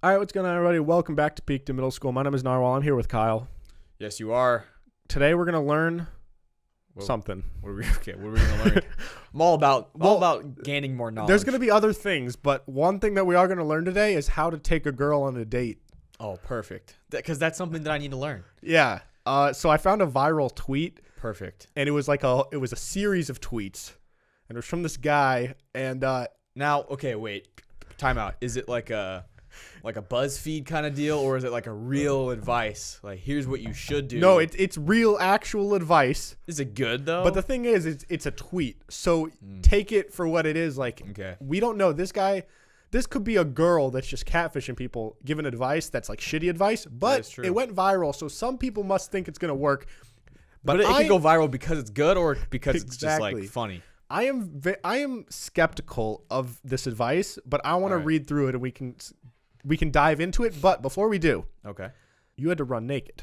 All right, what's going on, everybody? Welcome back to Peak to Middle School. My name is Narwhal. I'm here with Kyle. Yes, you are. Today, we're going to learn something. What are we going to learn? I'm all about gaining more knowledge. There's going to be other things, but one thing that we are going to learn today is how to take a girl on a date. Oh, perfect. Because that's something that I need to learn. Yeah. So I found a viral tweet. Perfect. And it was a series of tweets, and it was from this guy. And now, okay, wait. Time out. Is it like a BuzzFeed kind of deal, or is it like a real advice? Like, here's what you should do. No, it's real, actual advice. Is it good though? But the thing is, it's a tweet, so take it for what it is. Like, okay, we don't know this guy. This could be a girl that's just catfishing people, giving advice that's like shitty advice. But it went viral, so some people must think it's gonna work. But it can go viral because it's good, or because it's just like funny. I am skeptical of this advice, but I want to read through it and we can dive into it. But before we do, okay, you had to run naked.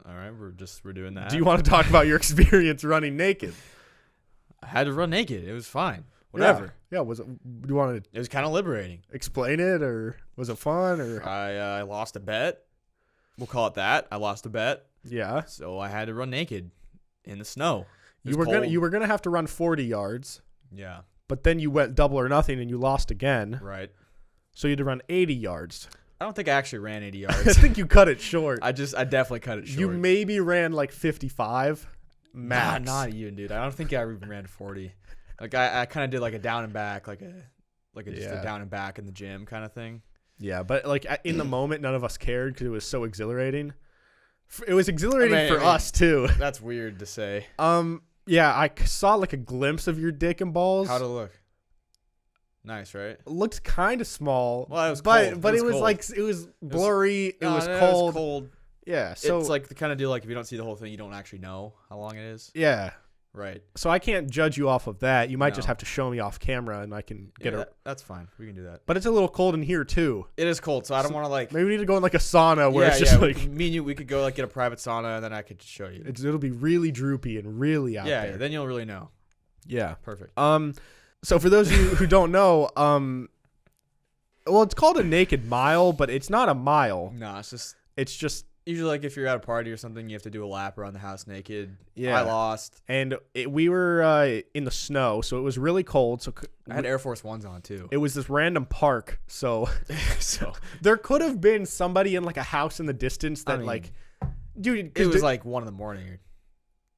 All right, we're doing that. Do you want to talk about your experience running naked? I had to run naked. It was fine. Whatever. Yeah. Was it? Do you want to? It was kind of liberating. Explain it, or was it fun? Or I lost a bet. We'll call it that. I lost a bet. Yeah. So I had to run naked in the snow. You were gonna have to run 40 yards. Yeah. But then you went double or nothing and you lost again. Right. So you had to run 80 yards. I don't think I actually ran 80 yards. I think you cut it short. I definitely cut it short. You maybe ran like 55 max. Nah, not even, dude. I don't think I even ran 40. Like I kind of did like a down and back, like just a down and back in the gym kind of thing. Yeah, but like in the moment, none of us cared because it was so exhilarating. It was exhilarating for us too. That's weird to say. Yeah, I saw like a glimpse of your dick and balls. How'd it look? Nice, right? It looked kind of small. Well, it was cold. But it was cold. like it was blurry. It was cold. It was cold. Yeah, so it's like the kind of deal like if you don't see the whole thing, you don't actually know how long it is. Yeah. Right. So I can't judge you off of that. You might just have to show me off camera, and I can get it. That's fine. We can do that. But it's a little cold in here too. It is cold, so I don't want to like. Maybe we need to go in like a sauna where it's just like me and you. We could go like get a private sauna, and then I could just show you. It'll be really droopy and really out there. Yeah. Then you'll really know. Yeah. Perfect. So for those of you who don't know, well, it's called a naked mile, but it's not a mile. No, it's just. Usually, like, if you're at a party or something, you have to do a lap around the house naked. Yeah. I lost. And we were in the snow, so it was really cold. So I had Air Force Ones on, too. It was this random park. So there could have been somebody in, like, a house in the distance that, dude. It was, like, 1 a.m.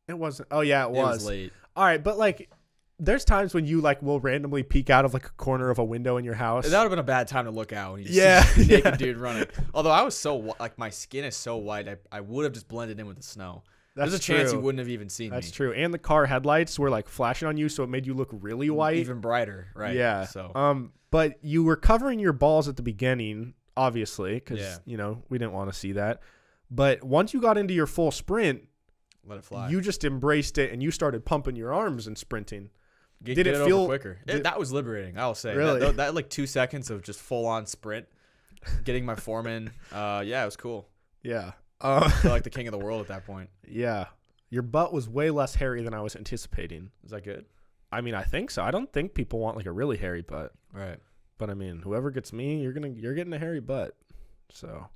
It wasn't. Oh, yeah, it was. It was late. All right, but, like, there's times when you, like, will randomly peek out of, like, a corner of a window in your house. That would have been a bad time to look out when you see a naked dude running. Although I was so, like, my skin is so white, I would have just blended in with the snow. There's a chance you wouldn't have even seen me. That's true. And the car headlights were, like, flashing on you, so it made you look really white. Even brighter, right? Yeah. So. But you were covering your balls at the beginning, obviously, because, we didn't want to see that. But once you got into your full sprint, let it fly. You just embraced it, and you started pumping your arms and sprinting. Did it feel quicker? That was liberating, I'll say. Really? That like 2 seconds of just full on sprint, getting my form in. Yeah, it was cool. Yeah. I feel like the king of the world at that point. Yeah. Your butt was way less hairy than I was anticipating. Is that good? I mean, I think so. I don't think people want like a really hairy butt. Right. But I mean, whoever gets me, you're getting a hairy butt. So.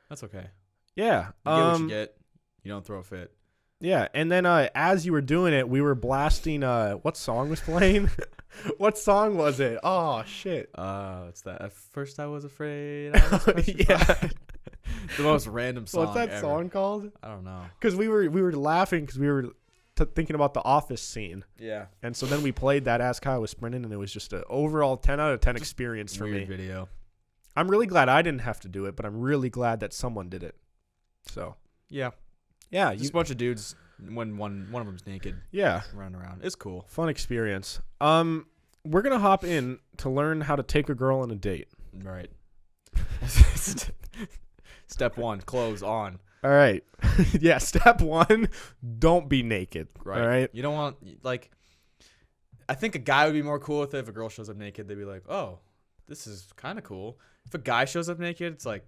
That's okay. Yeah. You get what you get. You don't throw a fit. Yeah, and then as you were doing it, we were blasting. What song was playing? What song was it? Oh shit! It's that. At first, I was afraid. I was yeah, the most random song. What's that ever. song called? I don't know. Because we were laughing because we were thinking about the Office scene. Yeah. And so then we played that as Kyle was sprinting, and it was just an overall 10 out of 10 experience for me. Video. I'm really glad I didn't have to do it, but I'm really glad that someone did it. So. Yeah. Yeah, just a bunch of dudes when one of them's naked. Yeah, running around. It's cool. Fun experience. We're gonna hop in to learn how to take a girl on a date. Right. Step 1, clothes on. All right. Yeah. Step 1, don't be naked. Right. All right. You don't want like. I think a guy would be more cool with it. If a girl shows up naked, they'd be like, "Oh, this is kind of cool." If a guy shows up naked, it's like.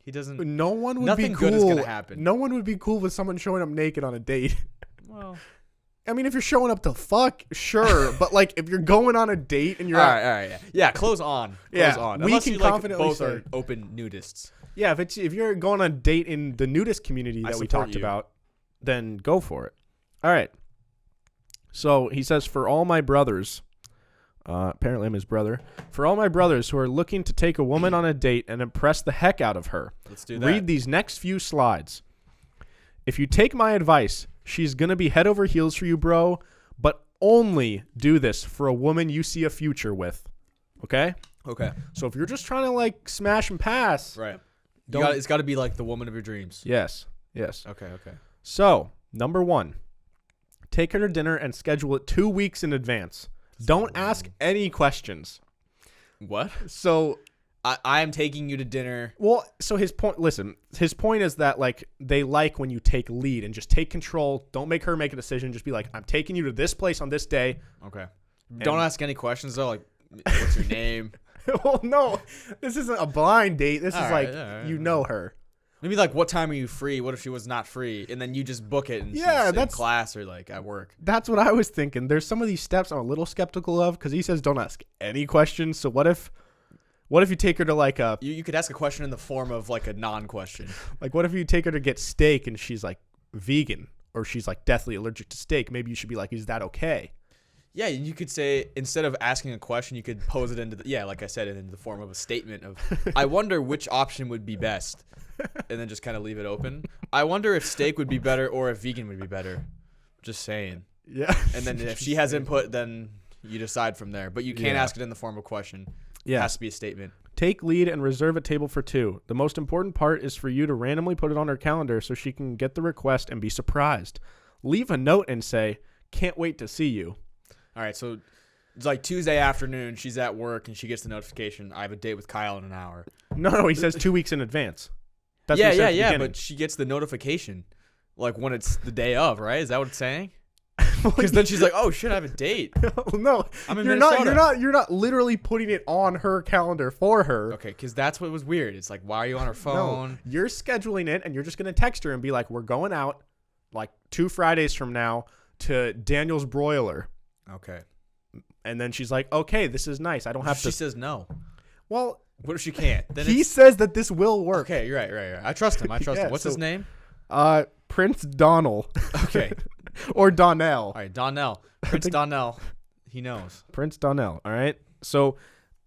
He doesn't. No one would nothing be cool. Good is gonna happen. No one would be cool with someone showing up naked on a date. Well, I mean, if you're showing up to fuck, sure. But like, if you're going on a date and you're all right, yeah, close on. Unless we can confidently both are open nudists. Yeah, if you're going on a date in the nudist community that we talked about, then go for it. All right. So he says, for all my brothers, apparently I'm his brother, for all my brothers who are looking to take a woman on a date and impress the heck out of her, let's do that. Read these next few slides. If you take my advice, she's going to be head over heels for you, bro, but only do this for a woman you see a future with. Okay? Okay. So if you're just trying to like smash and pass. Right. It's got to be like the woman of your dreams. Yes. Okay. So, number 1, take her to dinner and schedule it 2 weeks in advance. Don't ask any questions. What? So I am taking you to dinner. Well, so his point is that like they like when you take lead and just take control. Don't make her make a decision. Just be like, I'm taking you to this place on this day. Okay. Don't ask any questions though. Like, what's your name? Well, no, this isn't a blind date. This is like, you know her. Maybe like, what time are you free? What if she was not free? And then you just book it and she's in class or like at work. That's what I was thinking. There's some of these steps I'm a little skeptical of because he says don't ask any questions. So what if you take her to like a... You could ask a question in the form of like a non-question. Like what if you take her to get steak and she's like vegan or she's like deathly allergic to steak? Maybe you should be like, is that okay? Yeah, you could say, instead of asking a question, you could pose it into like I said, into the form of a statement of, I wonder which option would be best. And then just kind of leave it open. I wonder if steak would be better or if vegan would be better. Just saying. Yeah. And then if she has input, then you decide from there. But you can't ask it in the form of a question. Yeah. It has to be a statement. Take lead and reserve a table for 2. The most important part is for you to randomly put it on her calendar so she can get the request and be surprised. Leave a note and say, can't wait to see you. All right, so it's like Tuesday afternoon. She's at work, and she gets the notification, I have a date with Kyle in an hour. No, he says 2 weeks in advance. That's yeah, but she gets the notification like when it's the day of, right? Is that what it's saying? Because then she's like, "Oh shit, I have a date." No, I'm in Minnesota. You're not literally putting it on her calendar for her. Okay, because that's what was weird. It's like, why are you on her phone? No, you're scheduling it, and you're just gonna text her and be like, "We're going out like 2 Fridays from now to Daniel's Broiler." Okay. And then she's like, "Okay, this is nice. I don't have to." She says no. Well, what if she can't? Then he says that this will work. Okay, you're right. I trust him. Him. What's his name? Prince Donnell. Okay. Or Donnell. All right, Donnell. Prince Donnell. He knows. Prince Donnell. All right. So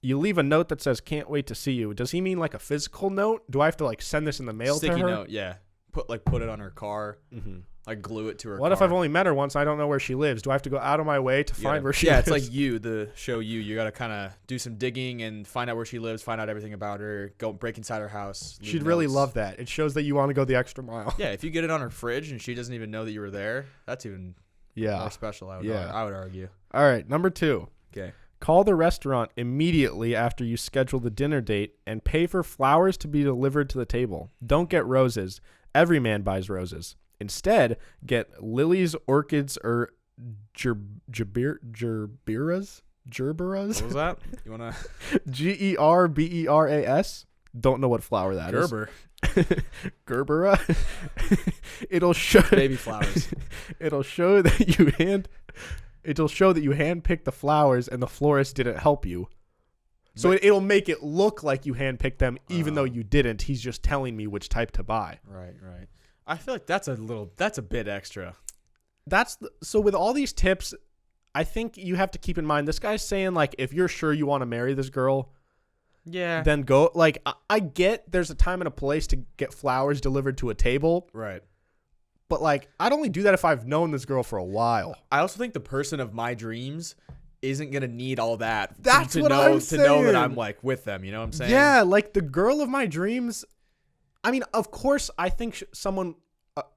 you leave a note that says, "Can't wait to see you." Does he mean like a physical note? Do I have to like send this in the mail to her? Sticky note, yeah. Put it on her car. Mm-hmm. Like glue it to her car. What if I've only met her once and I don't know where she lives? Do I have to go out of my way to find where she lives? Yeah, it's like the show You. You got to kind of do some digging and find out where she lives, find out everything about her, go break inside her house. She'd really love that. It shows that you want to go the extra mile. Yeah, if you get it on her fridge and she doesn't even know that you were there, that's even more special, I would argue. All right, number 2. Okay. Call the restaurant immediately after you schedule the dinner date and pay for flowers to be delivered to the table. Don't get roses. Every man buys roses. Instead, get lilies, orchids, or gerberas. What was that? You want to? Gerberas. Don't know what flower that is. Gerbera. It'll show baby flowers. It'll show that you handpicked the flowers and the florist didn't help you. So it'll make it look like you handpicked them, even though you didn't. He's just telling me which type to buy. Right. I feel like that's a bit extra. So with all these tips, I think you have to keep in mind, this guy's saying like, if you're sure you want to marry this girl, then go. Like, I get there's a time and a place to get flowers delivered to a table. Right. But like, I'd only do that if I've known this girl for a while. I also think the person of my dreams isn't going to need all that. That's what I'm saying. To know that I'm like with them. You know what I'm saying? Yeah. Like the girl of my dreams. I mean, of course, I think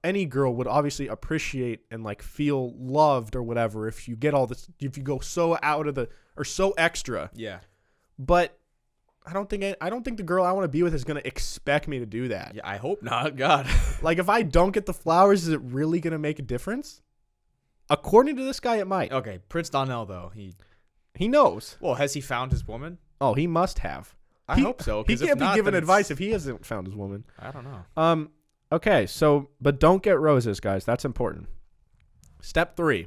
any girl would obviously appreciate and like feel loved or whatever if you get all this, if you go so so extra. Yeah. But I don't think the girl I want to be with is going to expect me to do that. Yeah, I hope not. God. Like if I don't get the flowers, is it really going to make a difference? According to this guy, it might. Okay, Prince Donnell though, he knows. Well, has he found his woman? Oh, he must have. I hope so. He can't be giving advice if he hasn't found his woman. I don't know. Okay, but don't get roses, guys. That's important. Step 3.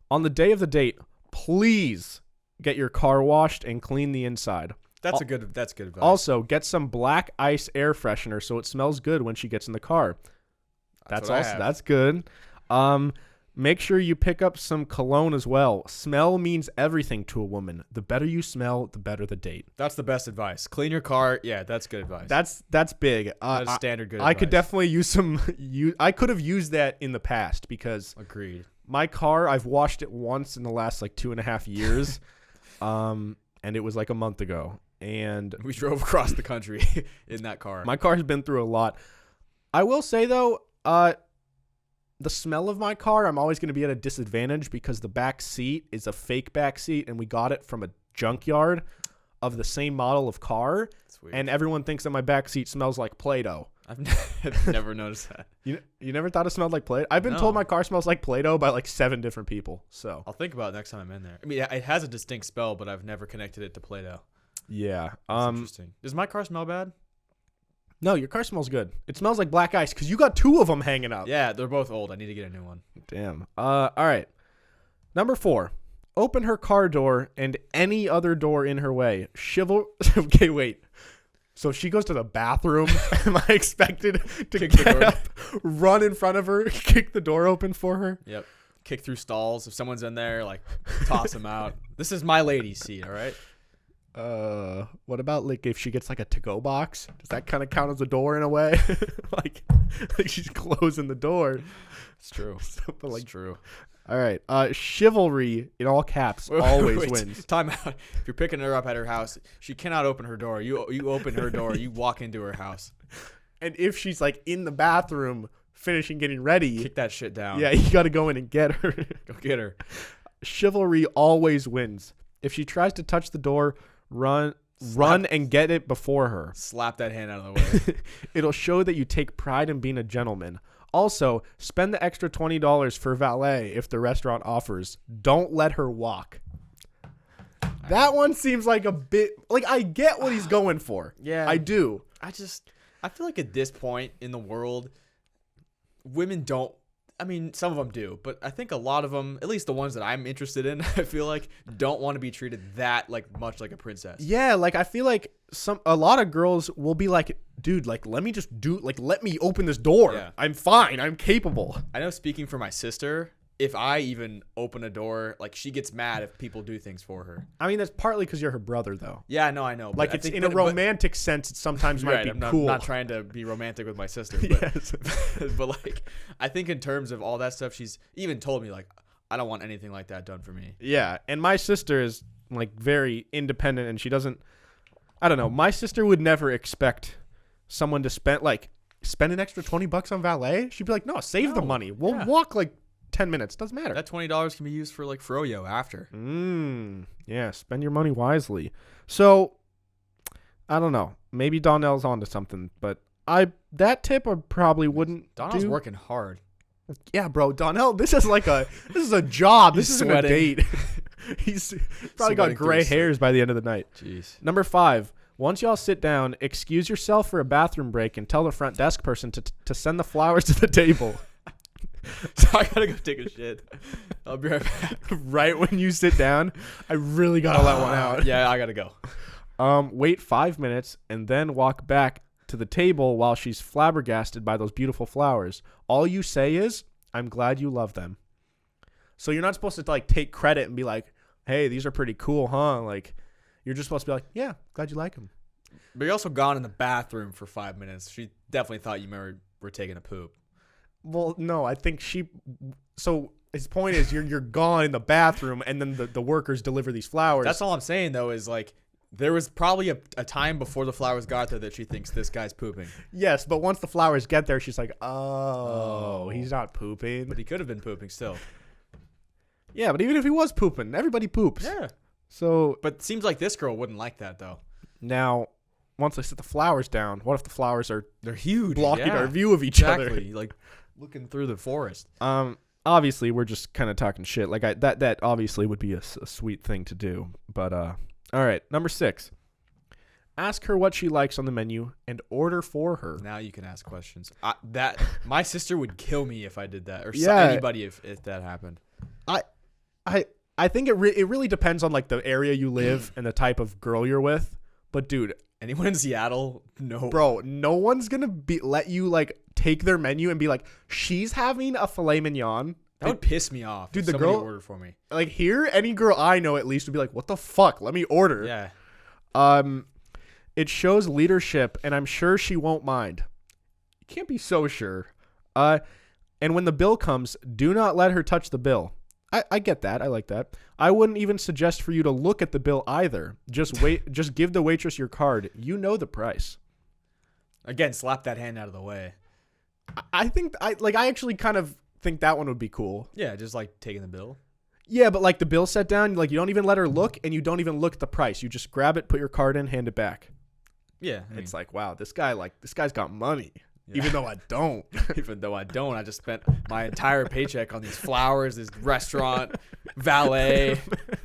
On the day of the date, please get your car washed and clean the inside. That's good advice. Also, get some black ice air freshener so it smells good when she gets in the car. That's good. Make sure you pick up some cologne as well. Smell means everything to a woman. The better you smell, the better the date. That's the best advice. Clean your car. Yeah, that's good advice. That's big. That's standard good I advice. could definitely use some. I could have used that in the past because agreed. My car, I've washed it once in the last like 2.5 years, and it was like a month ago. And we drove across the country in that car. My car has been through a lot. I will say though, the smell of my car, I'm always going to be at a disadvantage because the back seat is a fake back seat, and we got it from a junkyard of the same model of car. Sweet. And everyone thinks that my back seat smells like Play-Doh. I've never noticed that. You never thought it smelled like Play-Doh? I've been told my car smells like Play-Doh by like 7 different people. So I'll think about it next time I'm in there. I mean, it has a distinct smell, but I've never connected it to Play-Doh. Yeah. That's interesting. Does my car smell bad? No, your car smells good. It smells like black ice because you got 2 of them hanging up. Yeah, they're both old. I need to get a new one. Damn. All right. Number 4. Open her car door and any other door in her way. Okay, wait. So she goes to the bathroom. Am I expected to get up, run in front of her, kick the door open for her? Yep. Kick through stalls. If someone's in there, like, toss them out. This is my lady's seat, all right? What about like if she gets like a to-go box? Does that kind of count as a door in a way? like she's closing the door. It's true. But like, it's true. All right. Chivalry in all caps always wins. Time out. If you're picking her up at her house, she cannot open her door. You open her door. You walk into her house. And if she's like in the bathroom finishing getting ready, kick that shit down. Yeah, you got to go in and get her. Go get her. Chivalry always wins. If she tries to touch the door, run and get it before her. Slap that hand out of the way. It'll show that you take pride in being a gentleman. Also, spend the extra $20 for valet if the restaurant offers. Don't let her walk. That one seems like a bit like I get what he's going for. Yeah. I do. I feel like at this point in the world, women don't. I mean, some of them do, but I think a lot of them, at least the ones that I'm interested in, I feel like don't want to be treated that like much like a princess. Yeah, like I feel like a lot of girls will be like, dude, like let me open this door. Yeah. I'm fine. I'm capable. I know, speaking for my sister, if I even open a door, like she gets mad if people do things for her. I mean, that's partly because you're her brother, though. Yeah, no, I know. Like it's in a romantic sense, it sometimes might be cool. I'm not trying to be romantic with my sister, but, yes. but like I think in terms of all that stuff, she's even told me like I don't want anything like that done for me. Yeah, and my sister is like very independent, and she doesn't. I don't know. My sister would never expect someone to spend an extra $20 on valet. She'd be like, no, save the money. We'll walk like 10 minutes. Doesn't matter. That $20 can be used for like froyo after. Yeah, spend your money wisely. So, I don't know. Maybe Donnell's onto something, but that tip I probably wouldn't. Donnell's working hard. Yeah, bro. Donnell, this is a job. This isn't a date. He's probably got gray hairs by the end of the night. Jeez. Number 5. Once y'all sit down, excuse yourself for a bathroom break and tell the front desk person to send the flowers to the table. So I gotta go take a shit. I'll be right back. Right when you sit down, I really gotta let one out. Yeah, I gotta go. Wait 5 minutes and then walk back to the table while she's flabbergasted by those beautiful flowers. All you say is, "I'm glad you love them." So you're not supposed to like take credit and be like, "Hey, these are pretty cool, huh?" Like you're just supposed to be like, "Yeah, glad you like them." But you're also gone in the bathroom for 5 minutes. She definitely thought you were taking a poop. Well, no, I think so his point is you're gone in the bathroom and then the workers deliver these flowers. That's all I'm saying though is like there was probably a time before the flowers got there that she thinks this guy's pooping. Yes, but once the flowers get there, she's like, oh, he's not pooping. But he could have been pooping still. Yeah, but even if he was pooping, everybody poops. Yeah. So, but it seems like this girl wouldn't like that though. Now, once they set the flowers down, what if the flowers they're huge, blocking our view of each other? Exactly, like looking through the forest. Obviously, we're just kind of talking shit. Like that obviously would be a sweet thing to do. But all right, number 6. Ask her what she likes on the menu and order for her. Now you can ask questions. My sister would kill me if I did that, or yeah. anybody if that happened. I think it really depends on like the area you live and the type of girl you're with. But dude, anyone in Seattle? No, bro, no one's gonna let you like take their menu and be like, she's having a filet mignon. That would piss me off. Dude, if the somebody girl ordered for me. Like here, any girl I know at least would be like, what the fuck? Let me order. Yeah. It shows leadership, and I'm sure she won't mind. You can't be so sure. And when the bill comes, do not let her touch the bill. I get that. I like that. I wouldn't even suggest for you to look at the bill either. Just wait. Just give the waitress your card. You know the price. Again, slap that hand out of the way. I think I actually kind of think that one would be cool. Yeah, just like taking the bill. Yeah, but like the bill set down, like you don't even let her look, and you don't even look at the price. You just grab it, put your card in, hand it back. Yeah, it's like, wow, this guy's got money. Yeah. Even though I don't. Even though I don't, I just spent my entire paycheck on these flowers, this restaurant, valet,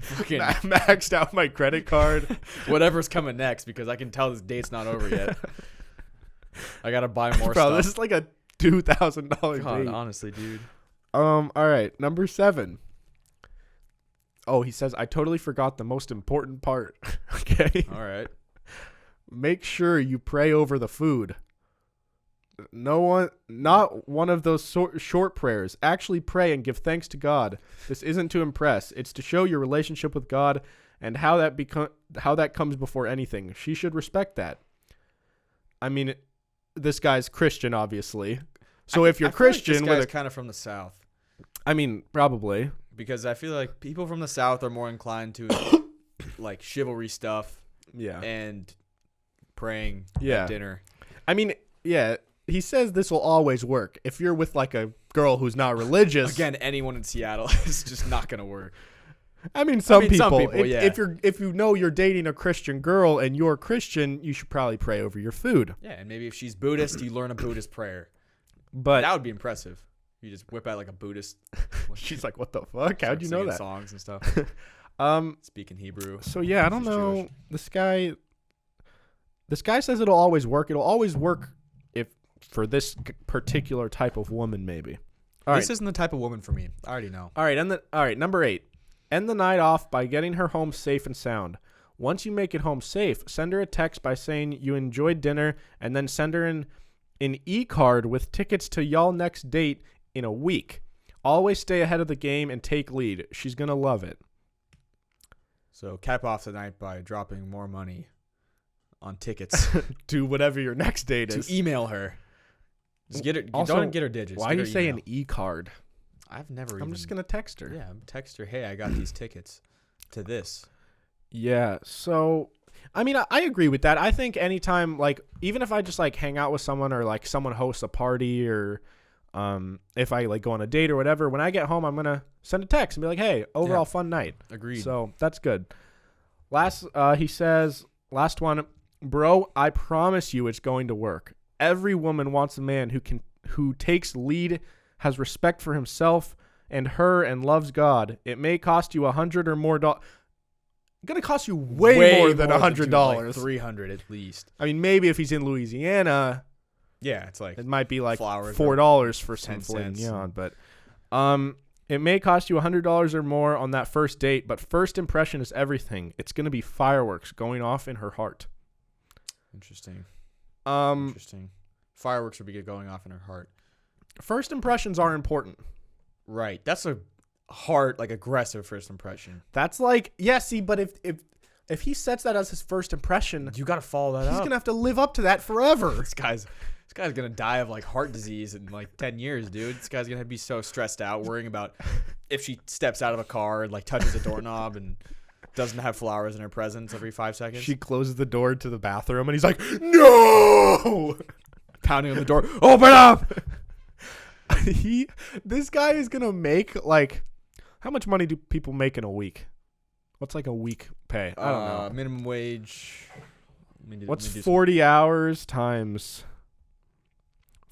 fucking maxed out my credit card. Whatever's coming next, because I can tell this date's not over yet. I gotta buy more Bro, stuff. this is like a $2,000 date. Honestly, dude. All right, number 7. Oh, he says, I totally forgot the most important part. Okay. All right. Make sure you pray over the food. Not one of those short prayers. Actually pray and give thanks to God. This isn't to impress. It's to show your relationship with God and how that comes before anything. She should respect that. I mean, this guy's Christian, obviously. So if you're Christian, like this guy's kind of from the South. I mean, probably. Because I feel like people from the South are more inclined to like chivalry stuff. Yeah. And praying at dinner. I mean, yeah. He says this will always work. If you're with like a girl who's not religious. Again, anyone in Seattle is just not going to work. I mean, some people yeah. If you know you're dating a Christian girl and you're Christian, you should probably pray over your food. Yeah, and maybe if she's Buddhist, you learn a Buddhist prayer. But that would be impressive. You just whip out like a Buddhist. She's like, "What the fuck? How'd you know that?" Songs and stuff. Speaking Hebrew. So yeah, I don't know. Jewish. This guy says it'll always work. It'll always work if for this particular type of woman, maybe. This isn't the type of woman for me. I already know. All right, number 8. End the night off by getting her home safe and sound. Once you make it home safe, send her a text by saying you enjoyed dinner, and then send her an e-card with tickets to y'all next date in a week. Always stay ahead of the game and take lead. She's going to love it. So cap off the night by dropping more money on tickets. To whatever your next date is. To email her. Just get her. Also, don't get her digits. Why do you say an e-card? I've never I'm just going to text her. Yeah, text her, hey, I got these tickets to this. Yeah, so, I mean, I agree with that. I think anytime, like, even if I just, like, hang out with someone or, like, someone hosts a party or if I, like, go on a date or whatever, when I get home, I'm going to send a text and be like, hey, overall fun night. Agreed. So, that's good. He says, last one, bro, I promise you it's going to work. Every woman wants a man who takes lead, has respect for himself and her, and loves God. It may cost you $100 or more. It's going to cost you way more than $100. Like $300 at least. I mean, maybe if he's in Louisiana, yeah, it's like it might be like $4 for some filet mignon. But it may cost you $100 or more on that first date. But first impression is everything. It's going to be fireworks going off in her heart. Interesting. Interesting. Fireworks would be going off in her heart. First impressions are important. Right. That's a hard, like, aggressive first impression. That's like, yeah, see, but if he sets that as his first impression, you got to follow that up. He's going to have to live up to that forever. This guy's going to die of, like, heart disease in, like, 10 years, dude. This guy's going to be so stressed out, worrying about if she steps out of a car and, like, touches a doorknob and doesn't have flowers in her presence every 5 seconds. She closes the door to the bathroom, and he's like, no! Pounding on the door. Open up! This guy is gonna make, like, how much money do people make in a week? What's like a week pay? I don't know. Minimum wage. What's 40 hours times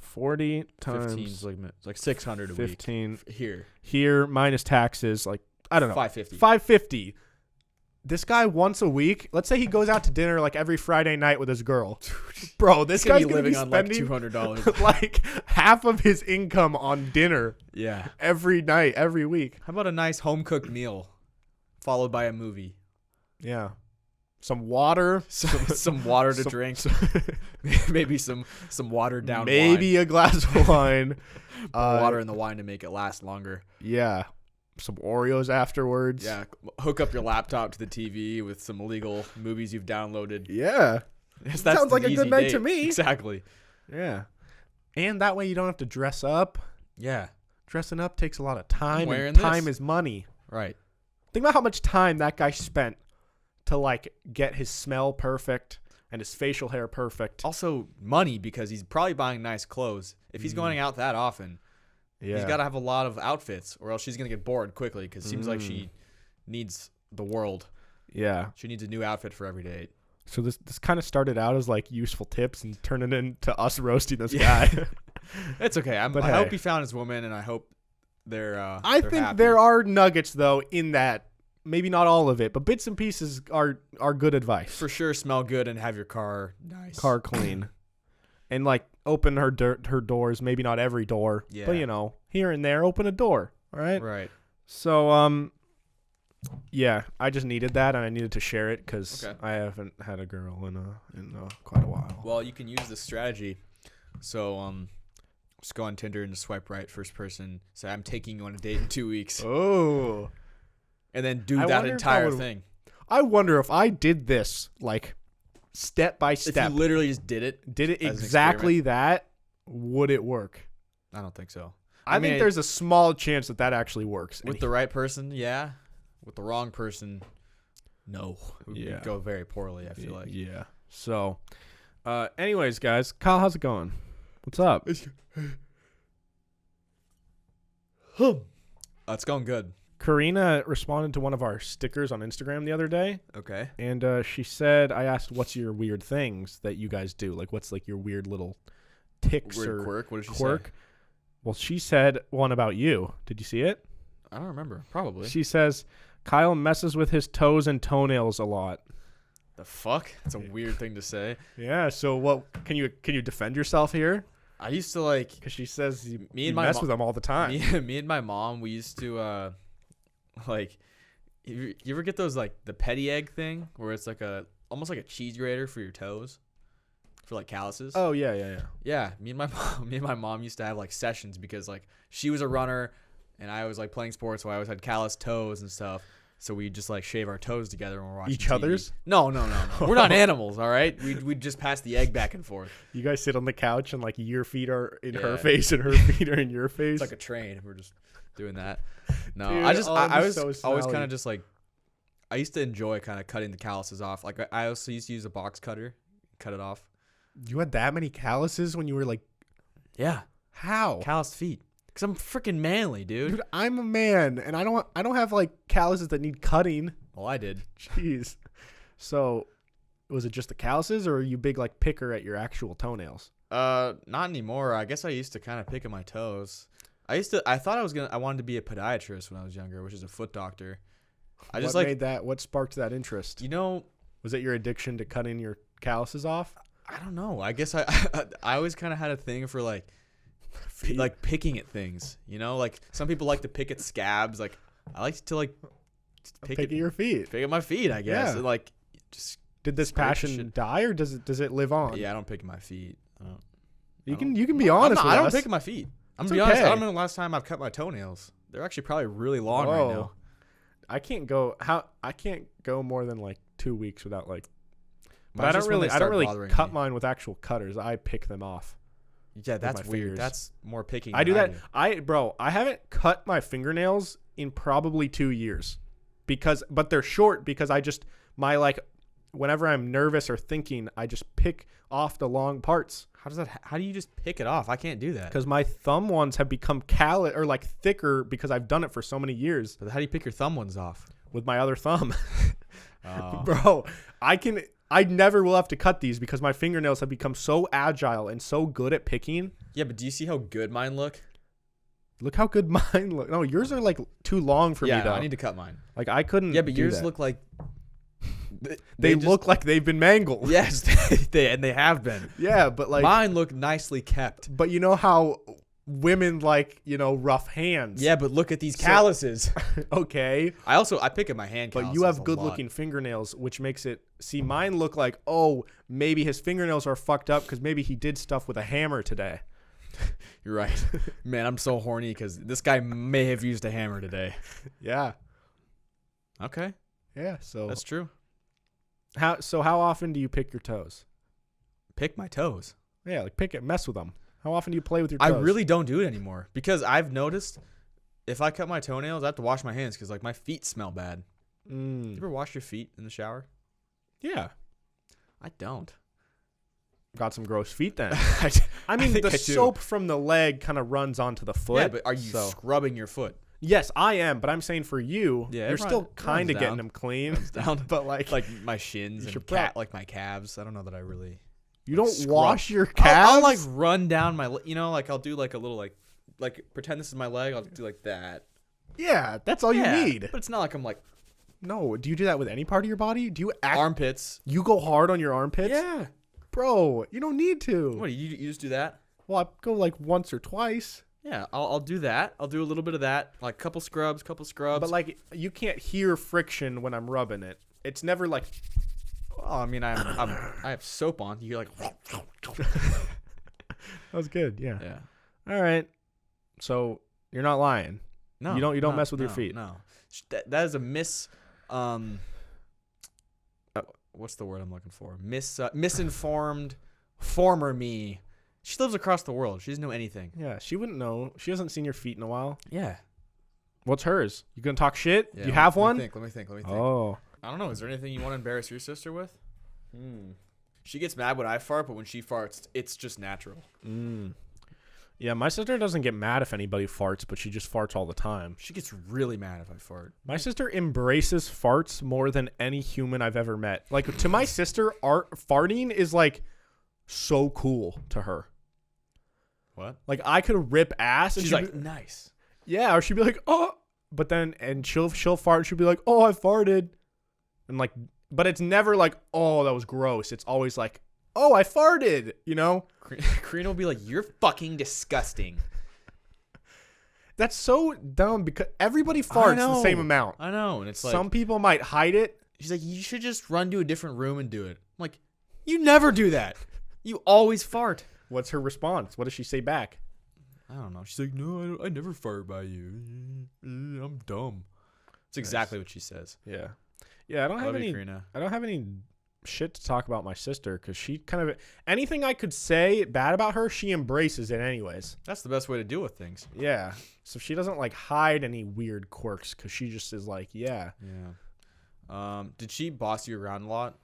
40 times 15 is like 600 a 15 week. Here minus taxes, like, I don't know. 550. 550. This guy once a week, let's say he goes out to dinner like every Friday night with his girl. Bro, this guy's going to be spending on like $200. like half of his income on dinner. Yeah. Every night, every week. How about a nice home-cooked meal followed by a movie? Yeah. Some water. Some water to drink. Maybe some watered down maybe wine. A glass of wine. Put water in the wine to make it last longer. Yeah. Some Oreos afterwards. Yeah. Hook up your laptop to the TV with some illegal movies you've downloaded. Yeah. Yes, sounds like a good night to me. Exactly. Yeah. And that way you don't have to dress up. Yeah. Dressing up takes a lot of time. Wearing And time this. is money. Right. Think about how much time that guy spent to like get his smell perfect and his facial hair perfect. Also money, because he's probably buying nice clothes. If he's going out that often, he's got to have a lot of outfits, or else she's going to get bored quickly, because it seems like she needs the world. Yeah. She needs a new outfit for every date. So this kind of started out as like useful tips and turned it into us roasting this guy. It's okay. I hey. hope he found his woman, and I hope they're I they're think happy. there are nuggets though in that. Maybe not all of it, but bits and pieces are good advice. For sure, smell good and have your car nice. Car clean. And like open her doors, maybe not every door, but you know, here and there open a door, all right? Right. So yeah, I just needed that, and I needed to share it cuz Okay. I haven't had a girl in quite a while. Well, you can use this strategy. So just go on Tinder and just swipe right, first person, say I'm taking you on a date in 2 weeks. Oh. And then do I that wonder if entire thing. I wonder if I did this like step by If step. you literally just did it as an exactly experiment. that, would it work? I don't think so. I think there's a small chance that actually works. With the right person, yeah. With the wrong person, no. It would go very poorly, I feel like. Yeah. So, anyways, guys, Kyle, how's it going? What's up? It's going good. Karina responded to one of our stickers on Instagram the other day, Okay. and she said, I asked, what's your weird things that you guys do? Like, what's like your weird little ticks Weird or quirk? What did she quirk? say? Well, she said one about you. Did you see it? I don't remember. Probably. She says, Kyle messes with his toes and toenails a lot. The fuck? That's a weird thing to say. Yeah, so what can you defend yourself here? I used to like Because she says you my mess with them all the time. me and my mom, we used to like you ever get those like the petty egg thing where it's like almost like a cheese grater for your toes for like calluses? Oh yeah. Yeah, me and my mom used to have like sessions because like she was a runner and I was like playing sports, so I always had calloused toes and stuff. So we just like shave our toes together when we're watching Each TV. other's? No. We're not animals, all right? We'd just pass the egg back and forth. You guys sit on the couch and like your feet are in her Yeah. face and her feet are in your face. It's like a train. We're just doing that. No, Dude, I was so always smelly. kind of just like, I used to enjoy kind of cutting the calluses off. Like I also used to use a box cutter, cut it off. You had that many calluses when you were like, Yeah, how? calloused feet. Cause I'm freaking manly, dude. Dude, I'm a man and I don't have like calluses that need cutting. Well, I did. Jeez. So, was it just the calluses, or are you big like picker at your actual toenails? Not anymore. I guess I used to kind of pick at my toes. I thought I wanted to be a podiatrist when I was younger, which is a foot doctor. What sparked that interest? You know, Was it your addiction to cutting your calluses off? I don't know. I guess I always kind of had a thing for like picking at things. You know, like some people like to pick at scabs. Like I like to like Pick at your feet. pick at my feet. I guess. Yeah. And, like just Did this scrape the passion shit. die, or does it live on? Yeah, I don't pick at my feet. You can be honest with I don't us. pick at my feet. I'm It's gonna be honest. I okay. don't know the last time I've cut my toenails. They're actually probably really long right now. I can't go more than like 2 weeks without like. But Mine's I just don't when they really start bothering cut me. mine with actual cutters. I pick them off. Yeah, that's my weird. fingers. That's more picking. I do than that. I haven't cut my fingernails in probably 2 years, but they're short because whenever I'm nervous or thinking, I just pick off the long parts. How do you just pick it off? I can't do that. Because my thumb ones have become callous or like thicker because I've done it for so many years But how do you pick your thumb ones off? with my other thumb. Oh. Bro, I never will have to cut these because my fingernails have become so agile and so good at picking. Yeah, but do you see how good mine look? Look how good mine look. No, yours are like too long for me though. I need to cut mine. Like I couldn't. Yeah, but do yours that. look like They look like they've been mangled. Yes, they have been. Yeah, but like mine look nicely kept. But you know how women like, rough hands. Yeah, but look at these calluses. Okay. I pick at my hand calluses. But you have good-looking fingernails, which makes it... See, mine look like, oh, maybe his fingernails are fucked up because maybe he did stuff with a hammer today. You're right. Man, I'm so horny because this guy may have used a hammer today. Yeah. Okay. Yeah, so... That's true. How often do you pick your toes? Pick my toes? Yeah, like mess with them. How often do you play with your toes? I really don't do it anymore because I've noticed if I cut my toenails, I have to wash my hands because like my feet smell bad. You ever wash your feet in the shower? Yeah. I don't. Got some gross feet then. I mean, the soap from the leg kind of runs onto the foot. Yeah, but are you scrubbing your foot? Yes, I am, but I'm saying for you, you're still kind of getting them clean. Down. But like my shins and like my calves. I don't know that I really... You don't wash your calves? I'll like run down my, like I'll do like a little like pretend this is my leg. I'll do like that. Yeah, that's all you need. But it's not like I'm like. No, do you do that with any part of your body? Do you armpits? You go hard on your armpits? Yeah, bro, you don't need to. What you just do that? Well, I go like once or twice. Yeah, I'll do that. I'll do a little bit of that, like couple scrubs. But like you can't hear friction when I'm rubbing it. It's never like. Well, I mean, I have soap on. You're like. That was good. Yeah. Yeah. All right. So you're not lying. No. You don't mess with your feet. No. That is a what's the word I'm looking for? Misinformed former me. She lives across the world. She doesn't know anything. Yeah, she wouldn't know. She hasn't seen your feet in a while. Yeah. What's hers? You gonna talk shit? Yeah, you have one? Let me think. Oh. I don't know. Is there anything you want to embarrass your sister with? She gets mad when I fart, but when she farts, it's just natural. Yeah, my sister doesn't get mad if anybody farts, but she just farts all the time. She gets really mad if I fart. My sister embraces farts more than any human I've ever met. Like, to my sister, farting is, like, so cool to her. What? Like, I could rip ass. And she's like, nice. Yeah, or she'd be like, oh. But then, and she'll fart, and she'll be like, oh, I farted. And, like, but it's never like, oh, that was gross. It's always like, oh, I farted, Karina will be like, you're fucking disgusting. That's so dumb because everybody farts the same amount. I know. And it's like, some people might hide it. She's like, you should just run to a different room and do it. I'm like, you never do that. You always fart. What's her response? What does she say back? I don't know. She's like, no, I never fart by you. I'm dumb. That's exactly what she says. Yeah. Yeah, I don't have any shit to talk about my sister because she kind of anything I could say bad about her, she embraces it anyways. That's the best way to deal with things. Yeah. So she doesn't like hide any weird quirks because she just is like, yeah. Did she boss you around a lot?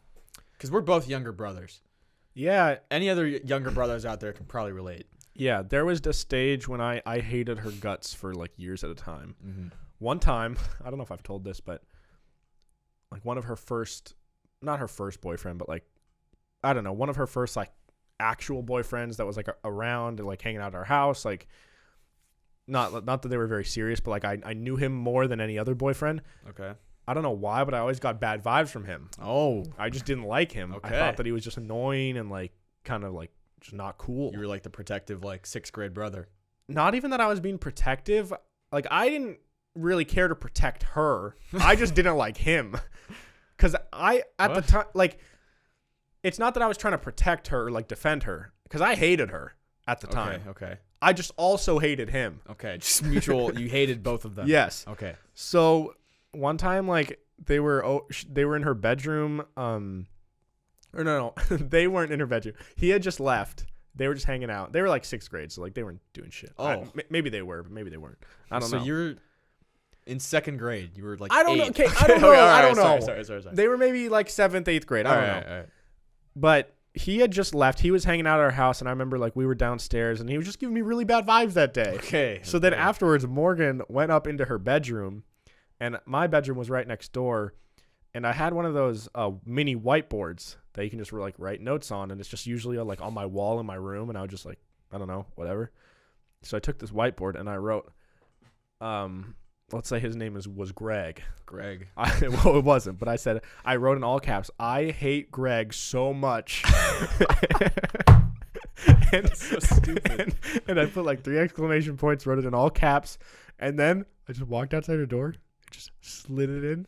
Because we're both younger brothers. Yeah. Any other younger brothers out there can probably relate. Yeah, there was the stage when I hated her guts for like years at a time. Mm-hmm. One time, I don't know if I've told this, but like one of her first, not her first boyfriend, but like, I don't know, one of her first like actual boyfriends that was like around and like hanging out at our house. Like, not that they were very serious, but like I knew him more than any other boyfriend. Okay. I don't know why, but I always got bad vibes from him. Oh. I just didn't like him. Okay. I thought that he was just annoying and like kind of like just not cool. You were like the protective like 6th grade brother. Not even that I was being protective. Like I didn't really care to protect her. I just didn't like him. Cause the time, like, it's not that I was trying to protect her or like defend her. Cause I hated her at the time. Okay. I just also hated him. Okay. Just mutual. You hated both of them. Yes. Okay. So one time, like they were in her bedroom. Or no, they weren't in her bedroom. He had just left. They were just hanging out. They were like 6th grade, so like they weren't doing shit. Oh, maybe they were, but maybe they weren't. I don't know. So you're in 2nd grade. You were like I don't 8. know. Okay, I don't know. I don't know. Sorry. They were maybe like 7th, 8th grade. I don't know. All right. But he had just left. He was hanging out at our house, and I remember like we were downstairs, and he was just giving me really bad vibes that day. Okay. So then afterwards, Morgan went up into her bedroom, and my bedroom was right next door, and I had one of those mini whiteboards that you can just like write notes on, and it's just usually like on my wall in my room, and I would just like, I don't know, whatever. So I took this whiteboard and I wrote, let's say his name was Greg. Greg. Well, it wasn't, but I wrote in all caps, I hate Greg so much. That's so stupid. And I put like 3 exclamation points, wrote it in all caps, and then I just walked outside her door, just slid it in,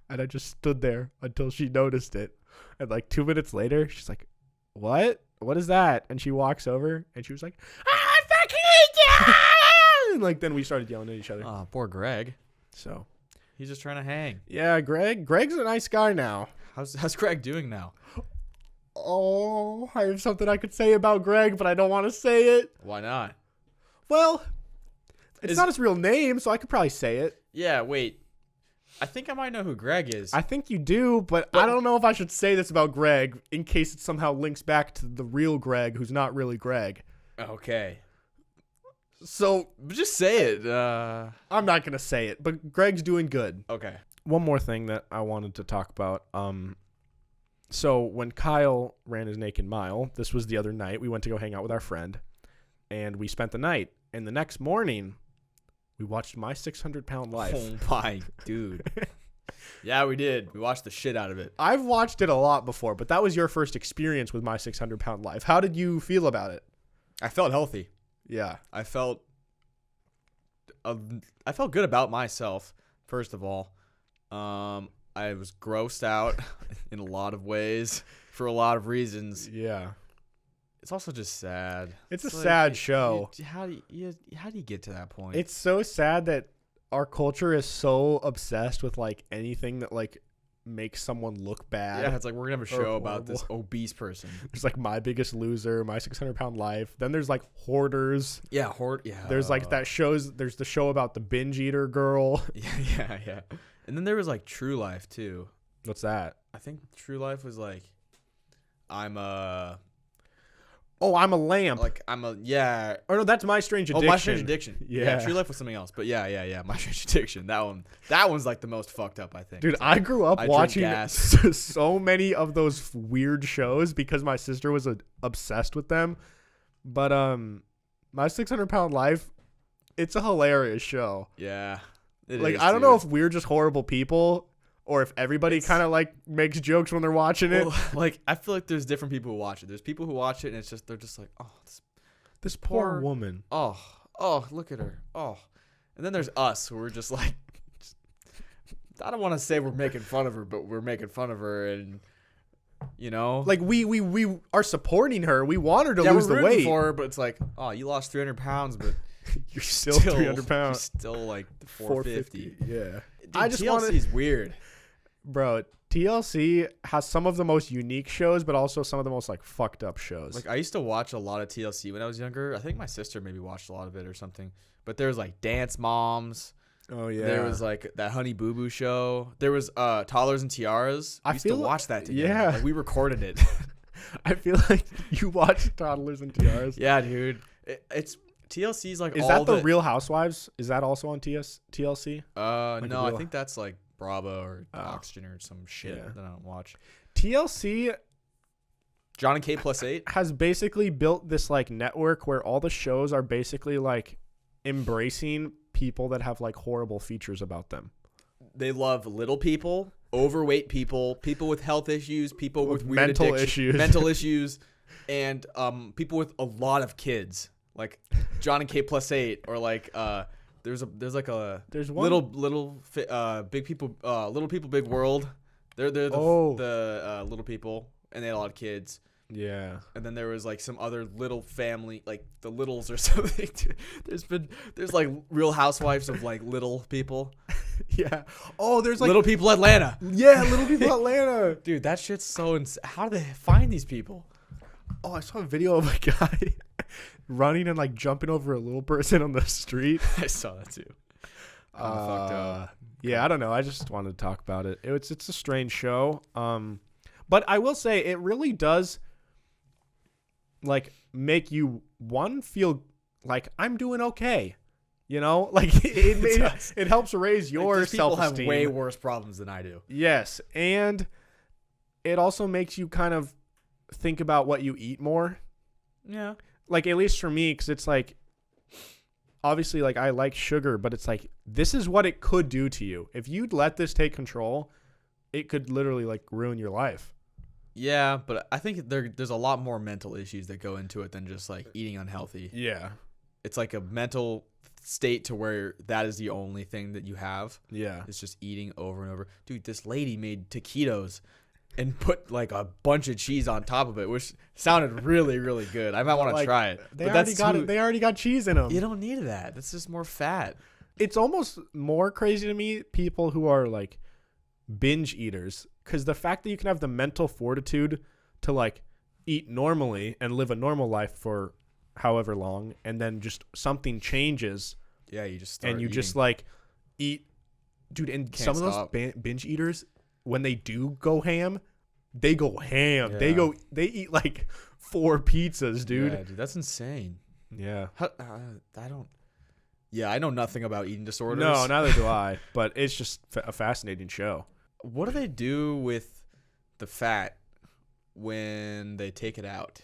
and I just stood there until she noticed it. And like 2 minutes later, she's like, "What? What is that?" And she walks over, and she was like, "I fucking hate you!" And like then we started yelling at each other. Oh, poor Greg. So He's just trying to hang. yeah, Greg's a nice guy now. How's Greg doing now? Oh, I have something I could say about Greg, but I don't want to say it. Why not? Well, it's not his real name, so I could probably say it. Yeah, wait. I think I might know who Greg is. I think you do, but I don't know if I should say this about Greg in case it somehow links back to the real Greg who's not really Greg. Okay. So Just say it. I'm not going to say it, but Greg's doing good. Okay. One more thing that I wanted to talk about. So when Kyle ran his naked mile, this was the other night, we went to go hang out with our friend, and we spent the night. And the next morning, we watched My 600-Pound Life. Oh, my dude. Yeah, we did. We watched the shit out of it. I've watched it a lot before, but that was your first experience with My 600-Pound Life. How did you feel about it? I felt healthy. Yeah. I felt good about myself, first of all. I was grossed out in a lot of ways for a lot of reasons. Yeah. It's also just sad. It's a sad show. How do you get to that point? It's so sad that our culture is so obsessed with like anything that like makes someone look bad. Yeah, it's like we're gonna have a show about this obese person. There's like My Biggest Loser, My 600-Pound Life. Then there's like Hoarders. Yeah, Yeah. There's like there's the show about the binge eater girl. Yeah. And then there was like True Life too. What's that? I think True Life was like, I'm a lamp. Yeah. Or no, that's My Strange Addiction. Oh, My Strange Addiction. Yeah. True Life was something else. But yeah. My Strange Addiction. That one's like the most fucked up, I think. Dude, I grew up watching so many of those weird shows because my sister was obsessed with them. But My 600-Pound Life, it's a hilarious show. Yeah. I don't know if we're just horrible people or if everybody kind of like makes jokes when they're watching it. Like, I feel like there's different people who watch it. There's people who watch it and they're just like, oh, this poor woman. Oh, look at her. Oh. And then there's us who are just like, I don't want to say we're making fun of her, but we're making fun of her, and you know, like we are supporting her. We want her to lose the weight for her, but it's like, oh, you lost 300 pounds, but you're still 300 pounds. You're still like 450. Yeah. Dude, TLC's weird. Bro, TLC has some of the most unique shows, but also some of the most like fucked up shows. Like, I used to watch a lot of TLC when I was younger. I think my sister maybe watched a lot of it or something. But there was like Dance Moms. Oh yeah. There was like that Honey Boo Boo show. There was Toddlers and Tiaras. I used to watch that together. Yeah. Like, we recorded it. I feel like you watched Toddlers and Tiaras. Yeah, dude. It's TLC's like. Is that the Real Housewives? Is that also on TLC? No, I think that's like Bravo or Oxygen or some shit that I don't watch. TLC, John and Kate Plus 8 has basically built this like network where all the shows are basically like embracing people that have like horrible features about them. They love little people, overweight people, people with health issues, people with weird mental issues, and people with a lot of kids, like John and Kate Plus 8, or like there's one little big people, little people big world. They're the little people, and they had a lot of kids. Yeah. And then there was like some other little family, like the Littles or something. There's like Real Housewives of like little people. Yeah. Oh, there's like Little People Atlanta. Yeah, Little People Atlanta. Dude, that shit's so how do they find these people? Oh, I saw a video of a guy running and like jumping over a little person on the street. I saw that too. Fucked up. Yeah, I don't know. I just wanted to talk about it. It's a strange show. But I will say it really does like make you feel like I'm doing okay. You know, like it helps raise your self-esteem. People have way worse problems than I do. Yes, and it also makes you kind of think about what you eat more. Yeah. Like, at least for me, because it's like obviously, like, I like sugar, but it's like, this is what it could do to you. If you'd let this take control, it could literally, like, ruin your life. Yeah, but I think there's a lot more mental issues that go into it than just, like, eating unhealthy. Yeah. It's like a mental state to where that is the only thing that you have. Yeah. It's just eating over and over. Dude, this lady made taquitos and put like a bunch of cheese on top of it, which sounded really, really good. I might want to try it. They already got cheese in them. You don't need that. That's just more fat. It's almost more crazy to me, people who are like binge eaters, because the fact that you can have the mental fortitude to like eat normally and live a normal life for however long, and then just something changes. Yeah, you just start eating. Just like eat, dude. And some of those binge eaters, when they do go ham, they go ham. Yeah. They eat like 4 pizzas, dude. Yeah, dude, that's insane. Yeah. I know nothing about eating disorders. No, neither do I. But it's just a fascinating show. What do they do with the fat when they take it out?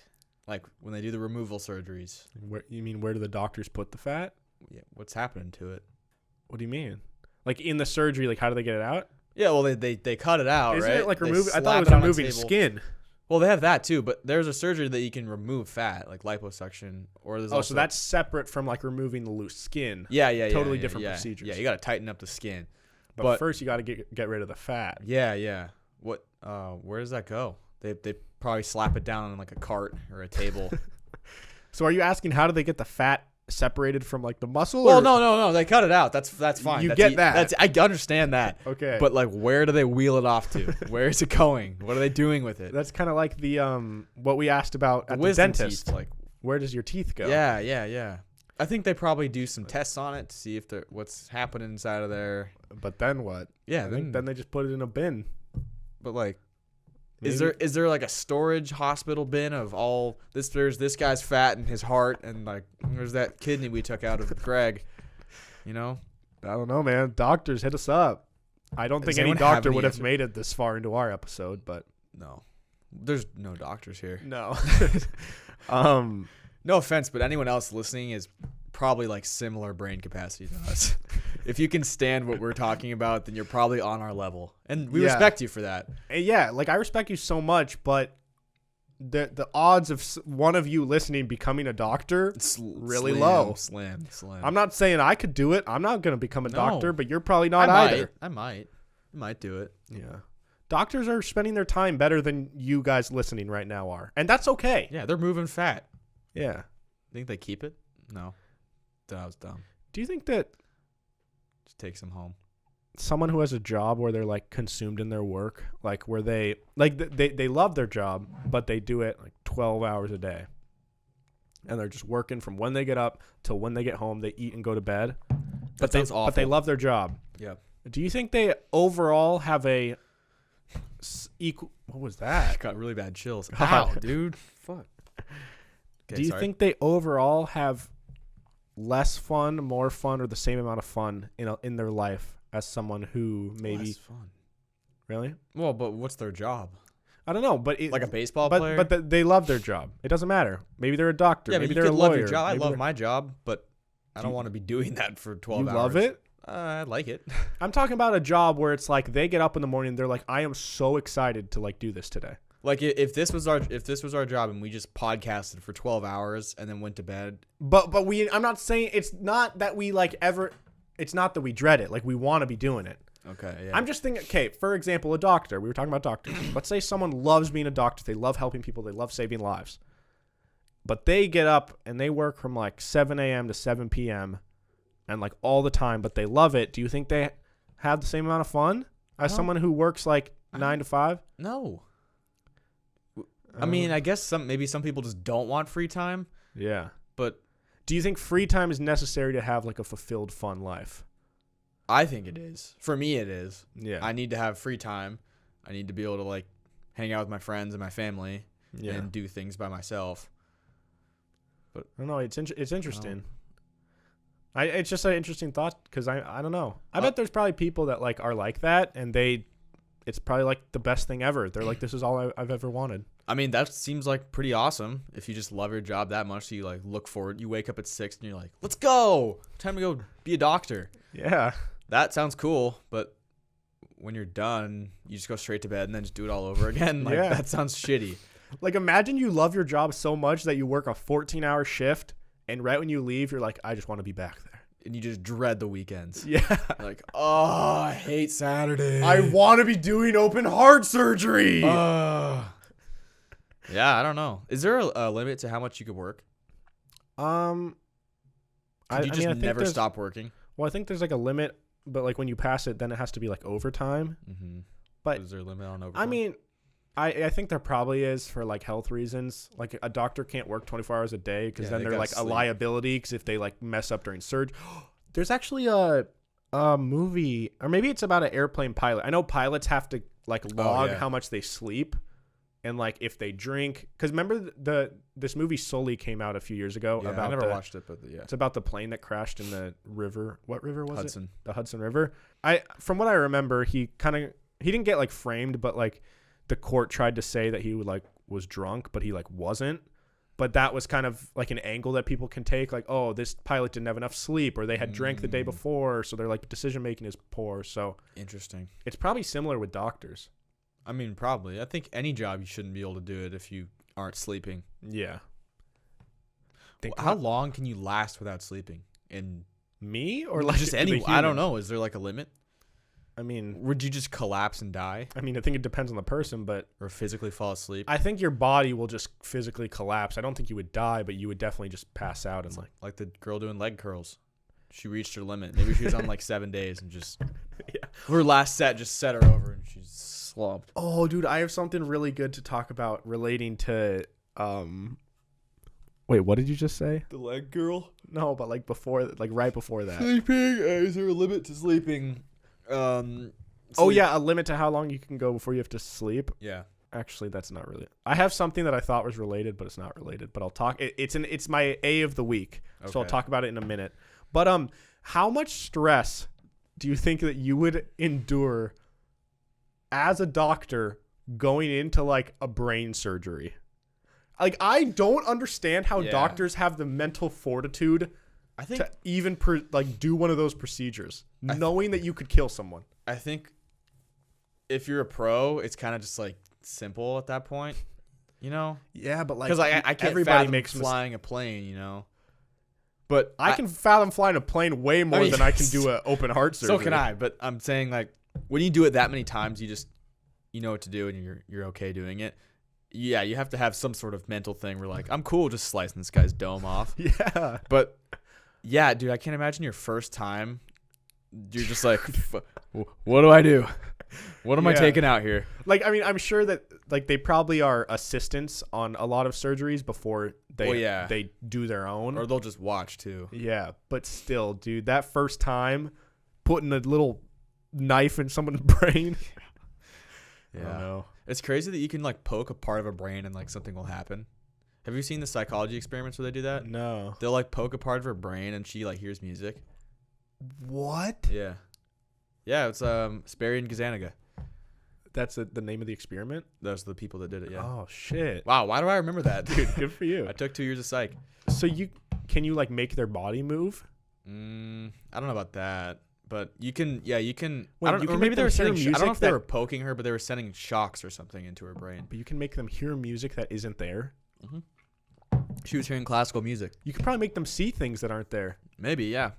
Like when they do the removal surgeries. You mean where do the doctors put the fat? Yeah, what's happening to it? What do you mean? Like in the surgery, like how do they get it out? Yeah, well they cut it out, Isn't right? it like They removing? I thought slap it was on a removing table. skin. Well, they have that too, but there's a surgery that you can remove fat, like liposuction, or there's also so that's separate from like removing the loose skin. yeah, Totally different procedures. Yeah, you got to tighten up the skin. But first you got to get rid of the fat. Yeah. What? Where does that go? They probably slap it down on like a cart or a table. So are you asking how do they get the fat separated from like the muscle? Well, no. They cut it out. That's fine. You get that. I understand that. Okay. But like, where do they wheel it off to? Where is it going? What are they doing with it? That's kind of like the what we asked about at the wisdom dentist. teeth, like, where does your teeth go? Yeah. I think they probably do some tests on it to see if what's happening inside of there. But then what? Yeah, then they just put it in a bin. But like, Maybe. is there like a storage hospital bin of all this? There's this guy's fat in his heart, and like there's that kidney we took out of Greg. You know? I don't know, man. Doctors, hit us up. I don't think any doctor would have made it this far into our episode, but no, there's no doctors here. No. No offense, but anyone else listening is probably like similar brain capacity to us. If you can stand what we're talking about, then you're probably on our level, and we respect you for that. Yeah, like I respect you so much, but the odds of one of you listening becoming a doctor it's really low. Slim. I'm not saying I could do it. I'm not going to become a doctor, but you're probably not either. I might do it. Yeah. Doctors are spending their time better than you guys listening right now are, and that's okay. Yeah, they're moving fat. Yeah. Think they keep it? No. That was dumb. Do you think that just take some home? Someone who has a job where they're like consumed in their work, like where they love their job, but they do it like 12 hours a day, and they're just working from when they get up till when they get home. They eat and go to bed, but they love their job. Yep. Do you think they overall have a equal? What was that? Got really bad chills. Ow, dude. Fuck. Okay, Do you think they overall have less fun, more fun, or the same amount of fun in their life as someone who maybe less fun? Really? Well, but what's their job? I don't know, but like a baseball player. But they love their job. It doesn't matter. Maybe they're a doctor. Yeah, maybe but you they're a could love lawyer. your job. I Maybe love my job, but I don't want to be doing that for 12 hours. You love it? I like it. I'm talking about a job where it's like they get up in the morning. They're like, I am so excited to like do this today. Like if this was our job and we just podcasted for 12 hours and then went to bed. But I'm not saying it's not that we like ever. It's not that we dread it. Like we want to be doing it. Okay. Yeah. I'm just thinking. Okay, for example, a doctor. We were talking about doctors. Let's say someone loves being a doctor. They love helping people. They love saving lives. But they get up and they work from like 7 a.m. to 7 p.m. and like all the time. But they love it. Do you think they have the same amount of fun as someone who works like 9 to 5? No. I mean, I guess maybe some people just don't want free time. Yeah. But do you think free time is necessary to have like a fulfilled, fun life? I think it is. For me, it is. Yeah. I need to have free time. I need to be able to like hang out with my friends and my family and do things by myself. But I don't know. It's interesting. It's just an interesting thought because I don't know. I bet there's probably people that like are like that and it's probably like the best thing ever. They're like, this is all I've ever wanted. I mean, that seems like pretty awesome if you just love your job that much. So you like look forward. You wake up at 6 and you're like, let's go. Time to go be a doctor. Yeah. That sounds cool. But when you're done, you just go straight to bed and then just do it all over again. Like, Yeah. that sounds shitty. Like, imagine you love your job so much that you work a 14-hour shift, and right when you leave, you're like, I just want to be back there. And you just dread the weekends. Yeah. Like, oh, I hate Saturday. I want to be doing open heart surgery. Yeah, I don't know. Is there a limit to how much you could work? Could you just never stop working? Well, I think there's like a limit, but like when you pass it, then it has to be like overtime. Mm-hmm. But is there a limit on overtime? I mean, I think there probably is for like health reasons. Like a doctor can't work 24 hours a day because then they're like a liability because if they like mess up during surgery. There's actually a movie, or maybe it's about an airplane pilot. I know pilots have to like log how much they sleep and like if they drink. Because remember this movie Sully came out a few years ago. Yeah, about I never watched it, but yeah. It's about the plane that crashed in the river. What river was Hudson. it? The Hudson River. From what I remember, he didn't get like framed, but like the court tried to say that he was drunk, but he like wasn't. But that was kind of like an angle that people can take, like, oh, this pilot didn't have enough sleep, or they had drank the day before, so their like decision making is poor. So interesting. It's probably similar with doctors. I mean, probably. I think any job you shouldn't be able to do it if you aren't sleeping. Yeah. How long can you last without sleeping? In me or like just any? I don't know. Is there like a limit? I mean, would you just collapse and die? I mean, I think it depends on the person, but or physically fall asleep. I think your body will just physically collapse. I don't think you would die, but you would definitely just pass out and like the girl doing leg curls. She reached her limit. Maybe she was on like 7 days and just her last set just set her over and she's slumped. Oh, dude, I have something really good to talk about relating to Wait, what did you just say? The leg girl? No, but like before, like right before that. Sleeping. Is there a limit to sleeping? Oh yeah, a limit to how long you can go before you have to sleep. Yeah. Actually, that's not really. I have something that I thought was related, but it's not related. But I'll talk. It's my A of the week, so I'll talk about it in a minute. But how much stress do you think that you would endure as a doctor going into like a brain surgery? Like, I don't understand how doctors have the mental fortitude to even do one of those procedures, knowing that you could kill someone. I think if you're a pro, it's kind of just like simple at that point, you know? Yeah, but like, because I can't everybody fathom makes flying a plane, you know? But I can fathom flying a plane way more than I can do an open heart surgery. So can I, but I'm saying like when you do it that many times, you know what to do and you're okay doing it. Yeah, you have to have some sort of mental thing where like, I'm cool just slicing this guy's dome off. Yeah. But yeah, dude, I can't imagine your first time. You're just like, what do I do? What am I taking out here? Like, I mean, I'm sure that like they probably are assistants on a lot of surgeries before they do their own. Or they'll just watch too. Yeah, but still, dude, that first time putting a little knife in someone's brain. Yeah. I don't know. It's crazy that you can like poke a part of a brain and like something will happen. Have you seen the psychology experiments where they do that? No. They'll like poke a part of her brain and she like hears music. What? Yeah. Yeah, it's Sperry and Gazzaniga. That's the name of the experiment? Those are the people that did it, yeah. Oh, shit. Wow, why do I remember that? Dude, good for you. I took 2 years of psych. So can you like make their body move? I don't know about that. But you can. Wait, I don't know. Or maybe they were sending. I don't know if they were poking her, but they were sending shocks or something into her brain. But you can make them hear music that isn't there. Mm-hmm. She was hearing classical music. You could probably make them see things that aren't there. Maybe, yeah.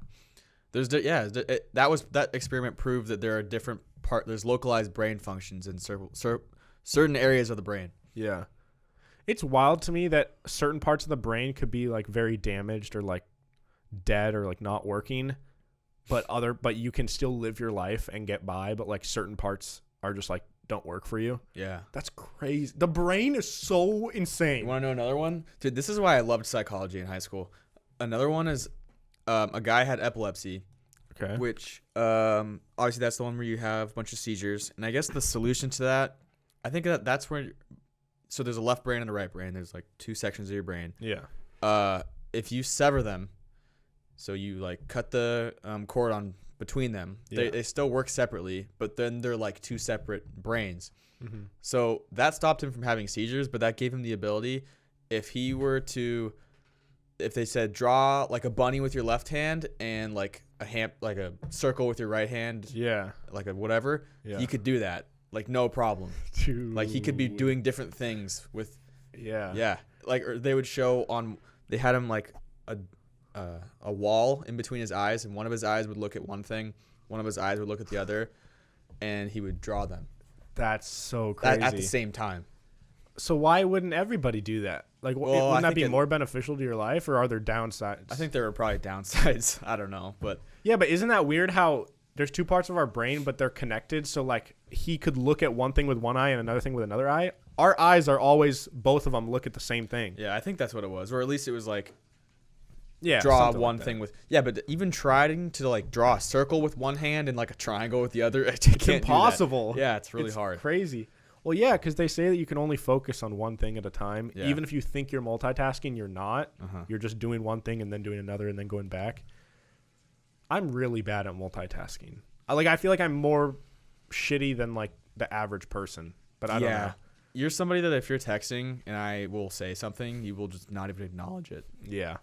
That experiment proved that there are there's localized brain functions in certain areas of the brain. Yeah, it's wild to me that certain parts of the brain could be like very damaged or like dead or like not working. But you can still live your life and get by, but like certain parts are just like don't work for you. Yeah. That's crazy. The brain is so insane. You want to know another one? Dude, this is why I loved psychology in high school. Another one is a guy had epilepsy. Okay. Which obviously that's the one where you have a bunch of seizures. And I guess the solution to that, I think that's where so there's a left brain and a right brain. There's like two sections of your brain. Yeah. If you sever them, so you like cut the cord on between them. Yeah. They still work separately, but then they're like two separate brains. Mm-hmm. So that stopped him from having seizures, but that gave him the ability, if they said draw like a bunny with your left hand and like a circle with your right hand, like a whatever, he could do that like no problem. Dude. Like he could be doing different things with like, or they would show they had him like a wall in between his eyes, and one of his eyes would look at one thing, one of his eyes would look at the other, and he would draw them. That's so crazy. At the same time. So why wouldn't everybody do that? Like, wouldn't that be more beneficial to your life, or are there downsides? I think there are probably downsides. I don't know, but yeah, but isn't that weird how there's two parts of our brain, but they're connected? So like he could look at one thing with one eye and another thing with another eye. Our eyes are always, both of them look at the same thing. Yeah, I think that's what it was, or at least it was like, draw one thing with but even trying to like draw a circle with one hand and like a triangle with the other, it's impossible. Yeah, it's really hard. Crazy. Well, yeah, because they say that you can only focus on one thing at a time. Yeah. Even if you think you're multitasking, you're not. You're just doing one thing and then doing another and then going back. I'm really bad at multitasking. I feel like I'm more shitty than like the average person, but I don't know. You're somebody that if you're texting and I will say something, you will just not even acknowledge it. Yeah.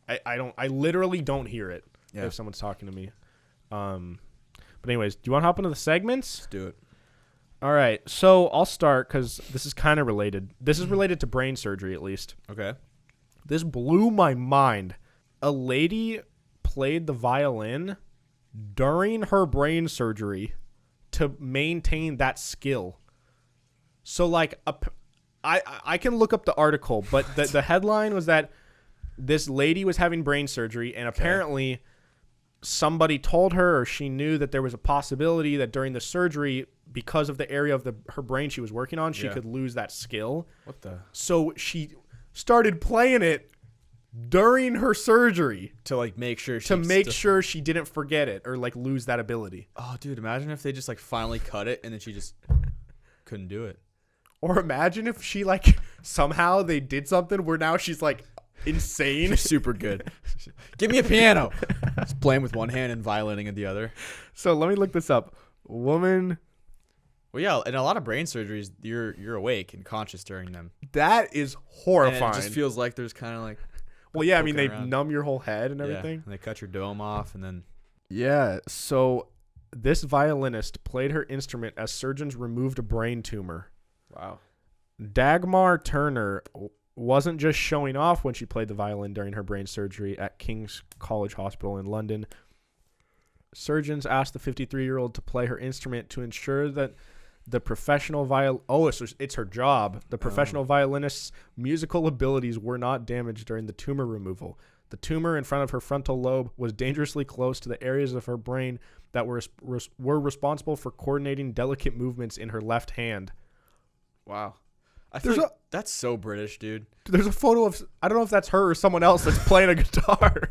I literally don't hear it if someone's talking to me. But anyways, do you want to hop into the segments? Let's do it. All right. So I'll start because this is kind of related. This is related to brain surgery, at least. Okay. This blew my mind. A lady played the violin during her brain surgery to maintain that skill. So like I can look up the article, but the headline was that this lady was having brain surgery, and apparently somebody told her, or she knew that there was a possibility that during the surgery, because of the area of her brain she was working on, she could lose that skill. What the? So she started playing it during her surgery to like make sure she didn't forget it or like lose that ability. Oh, dude, imagine if they just like finally cut it and then she just couldn't do it. Or imagine if she like somehow they did something where now she's like insane. She's super good. Give me a piano. Just playing with one hand and violining in the other. So let me look this up. Woman. Well, yeah, in a lot of brain surgeries, you're awake and conscious during them. That is horrifying. And it just feels like there's kind of like. Well, yeah, I mean they numb your whole head and everything. And they cut your dome off and then. Yeah. So this violinist played her instrument as surgeons removed a brain tumor. Wow. Dagmar Turner wasn't just showing off when she played the violin during her brain surgery at King's College Hospital in London. Surgeons asked the 53-year-old to play her instrument to ensure that the professional it's her job. The professional violinist's musical abilities were not damaged during the tumor removal. The tumor in front of her frontal lobe was dangerously close to the areas of her brain that were responsible for coordinating delicate movements in her left hand. Wow. I feel like that's so British, dude. There's a photo of, I don't know if that's her or someone else that's playing a guitar.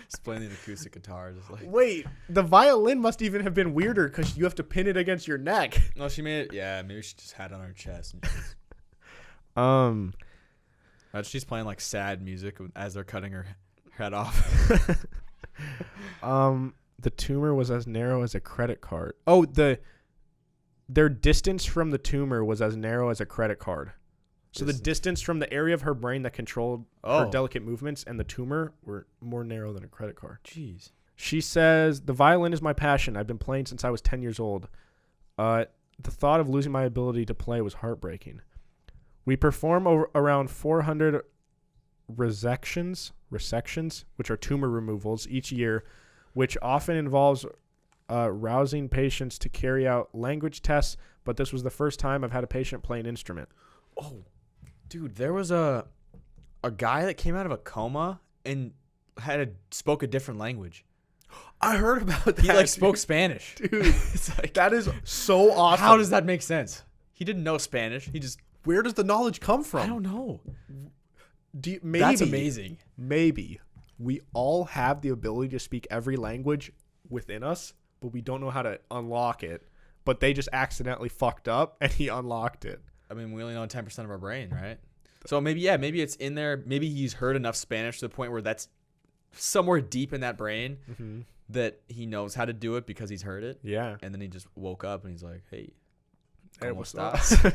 Just playing the acoustic guitar. Just like. Wait, the violin must even have been weirder because you have to pin it against your neck. No, she made it. Yeah, maybe she just had it on her chest. She's playing like sad music as they're cutting her head off. The tumor was as narrow as a credit card. Oh, their distance from the tumor was as narrow as a credit card. So the distance from the area of her brain that controlled her delicate movements and the tumor were more narrow than a credit card. Jeez. She says, "The violin is my passion. I've been playing since I was 10 years old. The thought of losing my ability to play was heartbreaking. We perform around 400 resections, which are tumor removals, each year, which often involves rousing patients to carry out language tests, but this was the first time I've had a patient play an instrument." Oh, dude, there was a guy that came out of a coma and spoke a different language. I heard about that. He spoke Spanish. Dude, it's like, that is so awesome. How does that make sense? He didn't know Spanish. Where does the knowledge come from? I don't know. Maybe that's amazing. Maybe we all have the ability to speak every language within us, but we don't know how to unlock it. But they just accidentally fucked up and he unlocked it. I mean, we only know 10% of our brain, right? So maybe it's in there. Maybe he's heard enough Spanish to the point where that's somewhere deep in that brain. Mm-hmm. that he knows how to do it because he's heard it. Yeah. And then he just woke up and he's like, hey, Hey, ¿cómo what's estás? up?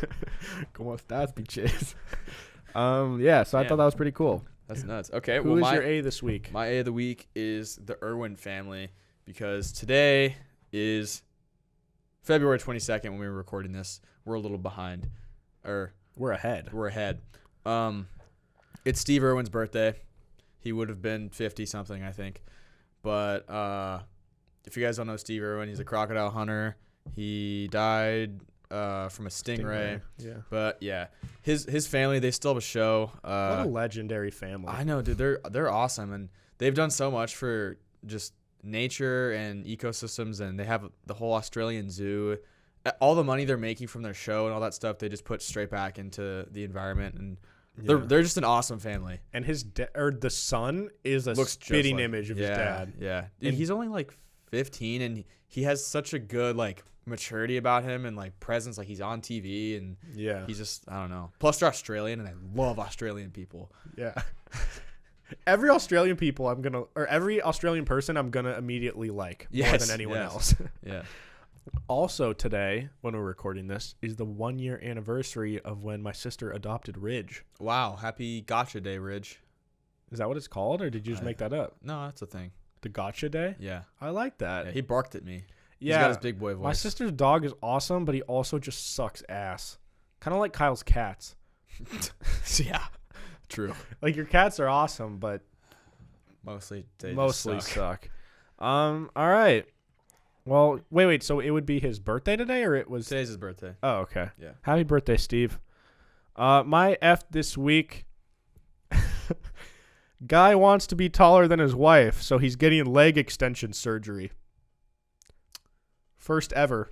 ¿Cómo estás, bitches? Yeah, so I thought that was pretty cool. That's nuts. Okay, Who is your A this week? My A of the week is the Irwin family because today is February 22nd when we were recording this. We're a little behind. We're ahead. We're ahead. It's Steve Irwin's birthday. He would have been 50-something, I think. But if you guys don't know Steve Irwin, he's a crocodile hunter. He died from a stingray. Yeah. But yeah, his family, they still have a show. What a legendary family. I know, dude. They're awesome, and they've done so much for just nature and ecosystems, and they have the whole Australian zoo. All the money they're making from their show and all that stuff, they just put straight back into the environment, and they're just an awesome family. And the son is a spitting image of his dad. Yeah, and he's only like 15, and he has such a good like maturity about him and like presence. Like he's on TV, and he's just, I don't know. Plus they're Australian, and I love Australian people. Yeah. Every Australian person I'm gonna immediately like more than anyone else. Yeah. Also today, when we're recording this, is the 1-year anniversary of when my sister adopted Ridge. Wow. Happy Gotcha Day, Ridge. Is that what it's called, or did you just make that up? No, that's a thing. The Gotcha Day? Yeah. I like that. Yeah, he barked at me. Yeah. He's got his big boy voice. My sister's dog is awesome, but he also just sucks ass. Kind of like Kyle's cats. Yeah. True. Like your cats are awesome, but mostly suck. All right. Well, wait. So it would be his birthday today, or it was today's his birthday? Oh, okay. Yeah. Happy birthday, Steve. My F this week. Guy wants to be taller than his wife, so he's getting leg extension surgery. First ever.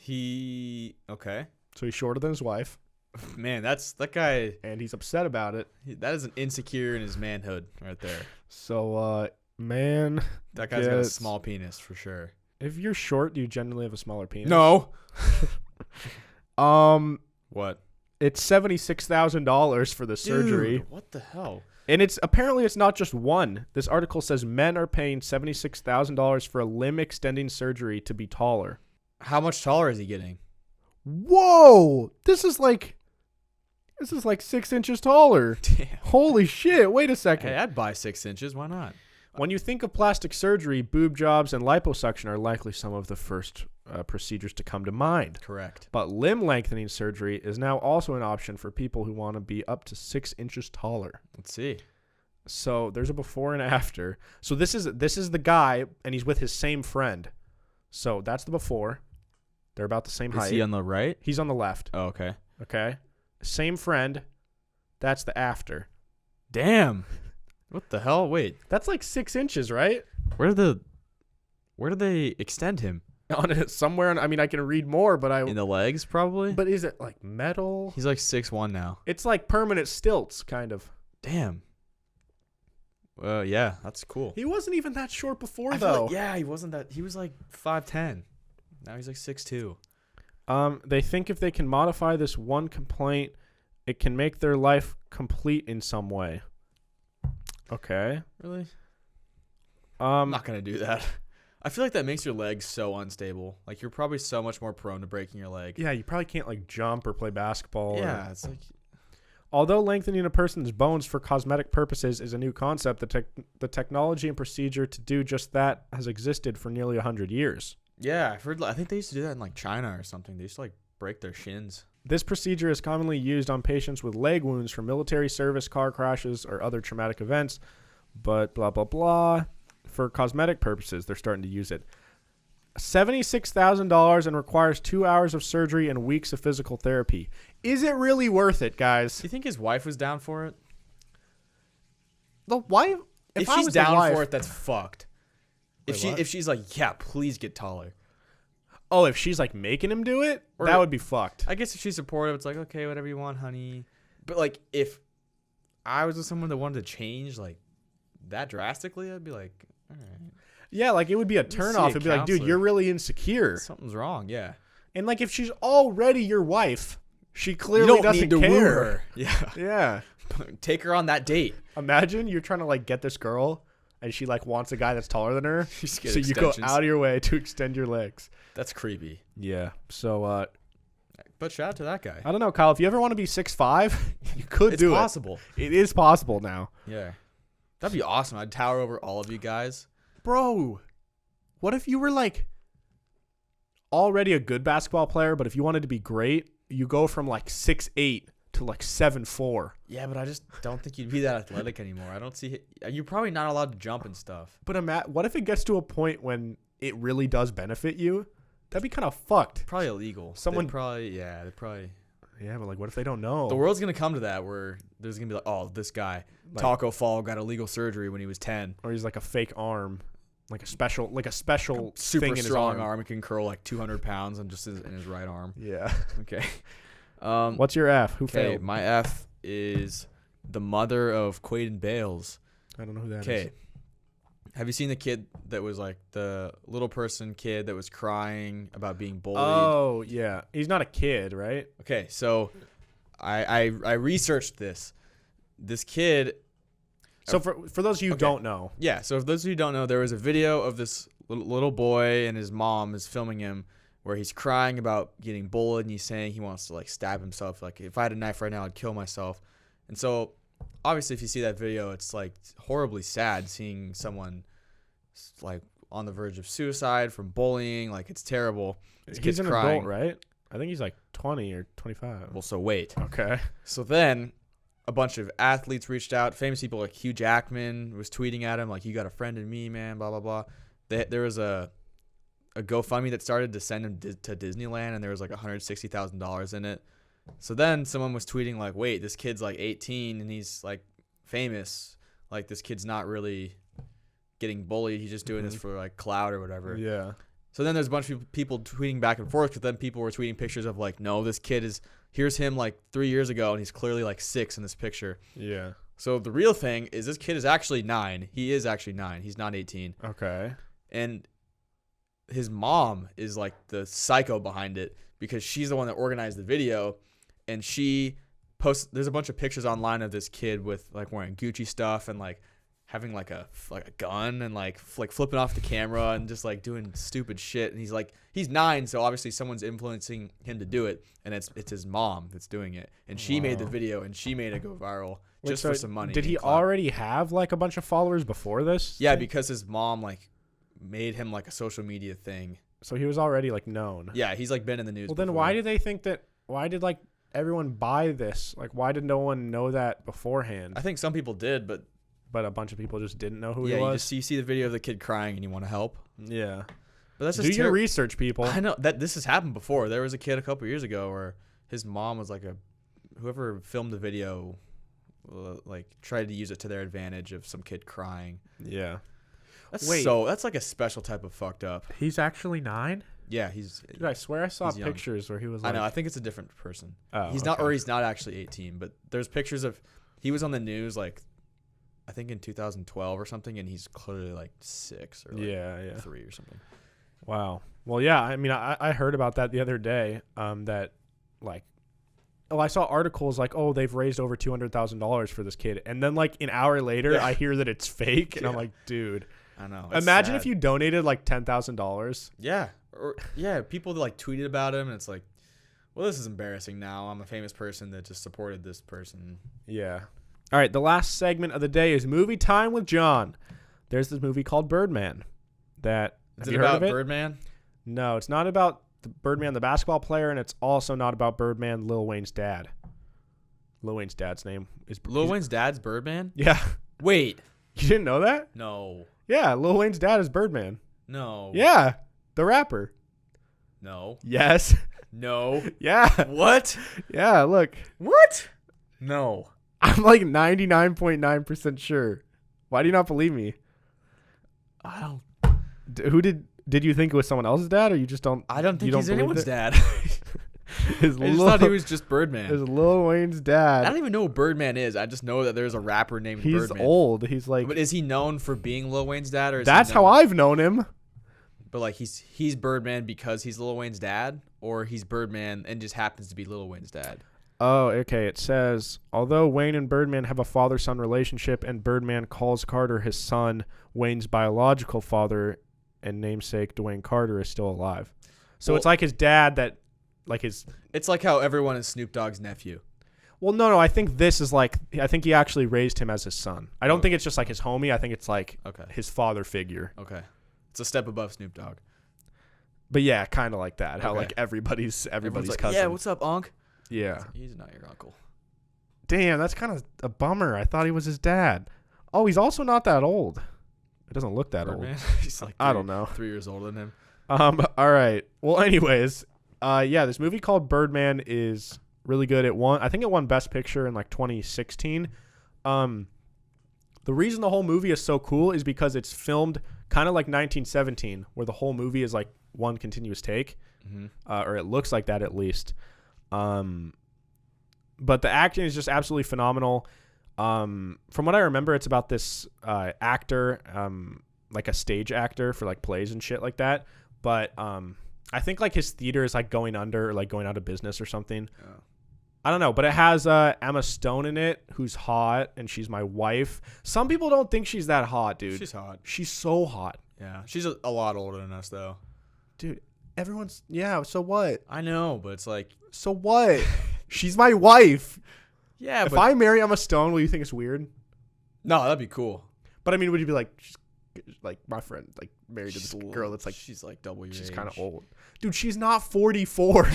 Okay. So he's shorter than his wife. Man, that guy, and he's upset about it. That is an insecure in his manhood right there. So, man, that guy's got a small penis for sure. If you're short, do you generally have a smaller penis? No. What? It's $76,000 for the surgery. Dude, what the hell? And it's not just one. This article says men are paying $76,000 for a limb extending surgery to be taller. How much taller is he getting? Whoa! This is like 6 inches taller. Damn. Holy shit! Wait a second. Hey, I'd buy 6 inches. Why not? When you think of plastic surgery, boob jobs and liposuction are likely some of the first procedures to come to mind. Correct. But limb lengthening surgery is now also an option for people who want to be up to 6 inches taller. Let's see. So there's a before and after. So this is the guy, and he's with his same friend. So that's the before. They're about the same height. Is he on the right? He's on the left. Oh, okay. Okay. Same friend. That's the after. Damn. What the hell? Wait. That's like 6 inches, right? Where do they extend him? On it somewhere. I mean, I can read more, but in the legs probably. But is it like metal? He's like 6'1" now. It's like permanent stilts, kind of. Damn. Yeah, that's cool. He wasn't even that short before, though. He wasn't that. He was like 5'10". Now he's like 6'2". They think if they can modify this one complaint, it can make their life complete in some way. Okay. Really? I'm not gonna do that. I feel like that makes your legs so unstable. Like you're probably so much more prone to breaking your leg. Yeah, you probably can't like jump or play basketball. Yeah, it's like. Although lengthening a person's bones for cosmetic purposes is a new concept, the technology and procedure to do just that has existed for nearly 100 years. Yeah, I've heard. I think they used to do that in like China or something. They used to like break their shins. This procedure is commonly used on patients with leg wounds from military service, car crashes, or other traumatic events. But blah, blah, blah. For cosmetic purposes, they're starting to use it. $76,000 and requires 2 hours of surgery and weeks of physical therapy. Is it really worth it, guys? Do you think his wife was down for it? The wife? If she's down for it, that's fucked. Wait, if she's like, yeah, please get taller. Oh, if she's like making him do it, that would be fucked. I guess if she's supportive, it's like, okay, whatever you want, honey. But like, if I was with someone that wanted to change like that drastically, I'd be like, all right. Yeah, like it would be a turnoff. It'd be like, dude, you're really insecure. Something's wrong. Yeah. And like, if she's already your wife, she clearly doesn't care. Woo her. Yeah. Yeah. Take her on that date. Imagine you're trying to like get this girl, and she like wants a guy that's taller than her. So you go out of your way to extend your legs. That's creepy. Yeah. So but shout out to that guy. I don't know, Kyle. If you ever want to be 6'5", you could do it. It's possible. It is possible now. Yeah. That'd be awesome. I'd tower over all of you guys. Bro, what if you were like already a good basketball player, but if you wanted to be great, you go from like 6'8" to like 7'4". Yeah, but I just don't think you'd be that athletic anymore. I don't see. You're probably not allowed to jump and stuff. But what if it gets to a point when it really does benefit you? That'd be kind of fucked. Probably illegal. Someone they'd probably. Yeah, but like, what if they don't know? The world's gonna come to that where there's gonna be like, oh, this guy Like- Taco Fall got illegal surgery when he was 10. Or he's like a fake arm, like a special Super thing in his strong arm. He can curl like 200 pounds and just in his right arm. Yeah. Okay. What's your F? Who Okay, failed? my F is the mother of Quaden Bales. I don't know who that is. Okay. Have you seen the kid that was like the little person kid that was crying about being bullied? Oh, yeah. He's not a kid, right? Okay, so I researched this. This kid. So for those of you who don't know. Yeah, so if those of you who don't know, there was a video of this little boy and his mom is filming him where he's crying about getting bullied and he's saying he wants to like stab himself. Like, if I had a knife right now, I'd kill myself. And so obviously if you see that video, it's like horribly sad seeing someone like on the verge of suicide from bullying. Like, it's terrible. This He's kid's an crying. adult, right? I think he's like 20 or 25. Well, so wait. Okay. So then a bunch of athletes reached out. Famous people like Hugh Jackman was tweeting at him like, you got a friend in me, man, blah, blah, blah. There was a GoFundMe that started to send him to Disneyland, and there was like $160,000 in it. So then someone was tweeting like, wait, this kid's like 18 and he's like famous. Like, this kid's not really getting bullied. He's just doing this for like clout or whatever. Yeah. So then there's a bunch of people tweeting back and forth, but then people were tweeting pictures of like, no, this kid here's him like 3 years ago, and he's clearly like 6 in this picture. Yeah. So the real thing is this kid is actually 9. He is actually 9. He's not 18. Okay. And his mom is like the psycho behind it because she's the one that organized the video, and she posts. There's a bunch of pictures online of this kid with like wearing Gucci stuff and like having like a gun and like flipping off the camera and just like doing stupid shit. And he's 9, so obviously someone's influencing him to do it, and it's his mom that's doing it. And she made the video, and she made it go viral just for some money. Did he already have like a bunch of followers before this? Yeah, because his mom like made him like a social media thing. So he was already like known. Yeah, he's like been in the news. Well, then why did they think that? Why did like everyone buy this? Like, why did no one know that beforehand? I think some people did, but a bunch of people just didn't know who he he was. Yeah, you see the video of the kid crying and you want to help. Yeah, but that's just do your research, people. I know that this has happened before. There was a kid a couple years ago where his mom was like whoever filmed the video, like tried to use it to their advantage of some kid crying. Yeah. That's like a special type of fucked up. He's actually 9? Yeah, he's. Dude, I swear I saw he's young. pictures where he was like. I know. I think it's a different person. Oh, he's not, or he's not actually 18. But there's pictures of he was on the news like, I think in 2012 or something, and he's clearly like 6 or like 3 or something. Wow. Well, yeah. I mean, I heard about that the other day. That like. Oh, I saw articles like, oh, they've raised over $200,000 for this kid, and then like an hour later, I hear that it's fake, and I'm like, dude. I know. Imagine if you donated like $10,000. Yeah. Or people like tweeted about him, and it's like, well, this is embarrassing now. I'm a famous person that just supported this person. Yeah. All right, the last segment of the day is movie time with John. There's this movie called Birdman. Have you heard of it? Birdman? No, it's not about the Birdman, the basketball player, and it's also not about Birdman, Lil Wayne's dad. Lil Wayne's dad's name is Lil Wayne's dad's Birdman? Yeah. Wait. You didn't know that? No. Yeah, Lil Wayne's dad is Birdman. No. Yeah, the rapper. No. Yes. No. Yeah. What? Yeah, look. What? No. I'm like 99.9% sure. Why do you not believe me? I don't. Who did you think it was someone else's dad, or you just don't? I don't think he's anyone's dad. I just thought he was just Birdman. Is Lil Wayne's dad. I don't even know who Birdman is. I just know that there's a rapper named Birdman. He's old. He's like. But is he known for being Lil Wayne's dad, or? That's how I've known him. But like he's Birdman because he's Lil Wayne's dad, or he's Birdman and just happens to be Lil Wayne's dad. Oh, okay. It says, although Wayne and Birdman have a father-son relationship and Birdman calls Carter his son, Wayne's biological father and namesake Dwayne Carter is still alive. So it's like his dad that, like his... It's like how everyone is Snoop Dogg's nephew. Well, no. I think this is like... I think he actually raised him as his son. I don't think it's just like his homie. I think it's like his father figure. Okay. It's a step above Snoop Dogg. But yeah, kind of like that. How like everybody's like, cousin. Yeah, what's up, Unc? Yeah. He's not your uncle. Damn, that's kind of a bummer. I thought he was his dad. Oh, he's also not that old. It doesn't look that old. He's like I don't know. 3 years older than him. All right. Well, anyways, this movie called Birdman is really good. I think it won Best Picture in like 2016. The reason the whole movie is so cool is because it's filmed kind of like 1917, where the whole movie is like one continuous take, or it looks like that at least. But the acting is just absolutely phenomenal. From what I remember, it's about this actor, like a stage actor for like plays and shit like that. But I think like his theater is like going under or like going out of business or something. Oh. I don't know, but it has Emma Stone in it, who's hot, and she's my wife. Some people don't think she's that hot, dude. She's hot. She's so hot. Yeah, she's a lot older than us, though. Dude, everyone's... Yeah, so what? I know, but it's like... So what? She's my wife. Yeah, if I marry Emma Stone, will you think it's weird? No, that'd be cool. But I mean, would you be like... She's like my friend, like married to this girl that's like... She's like double your age. She's kind of old. Dude, she's not 44.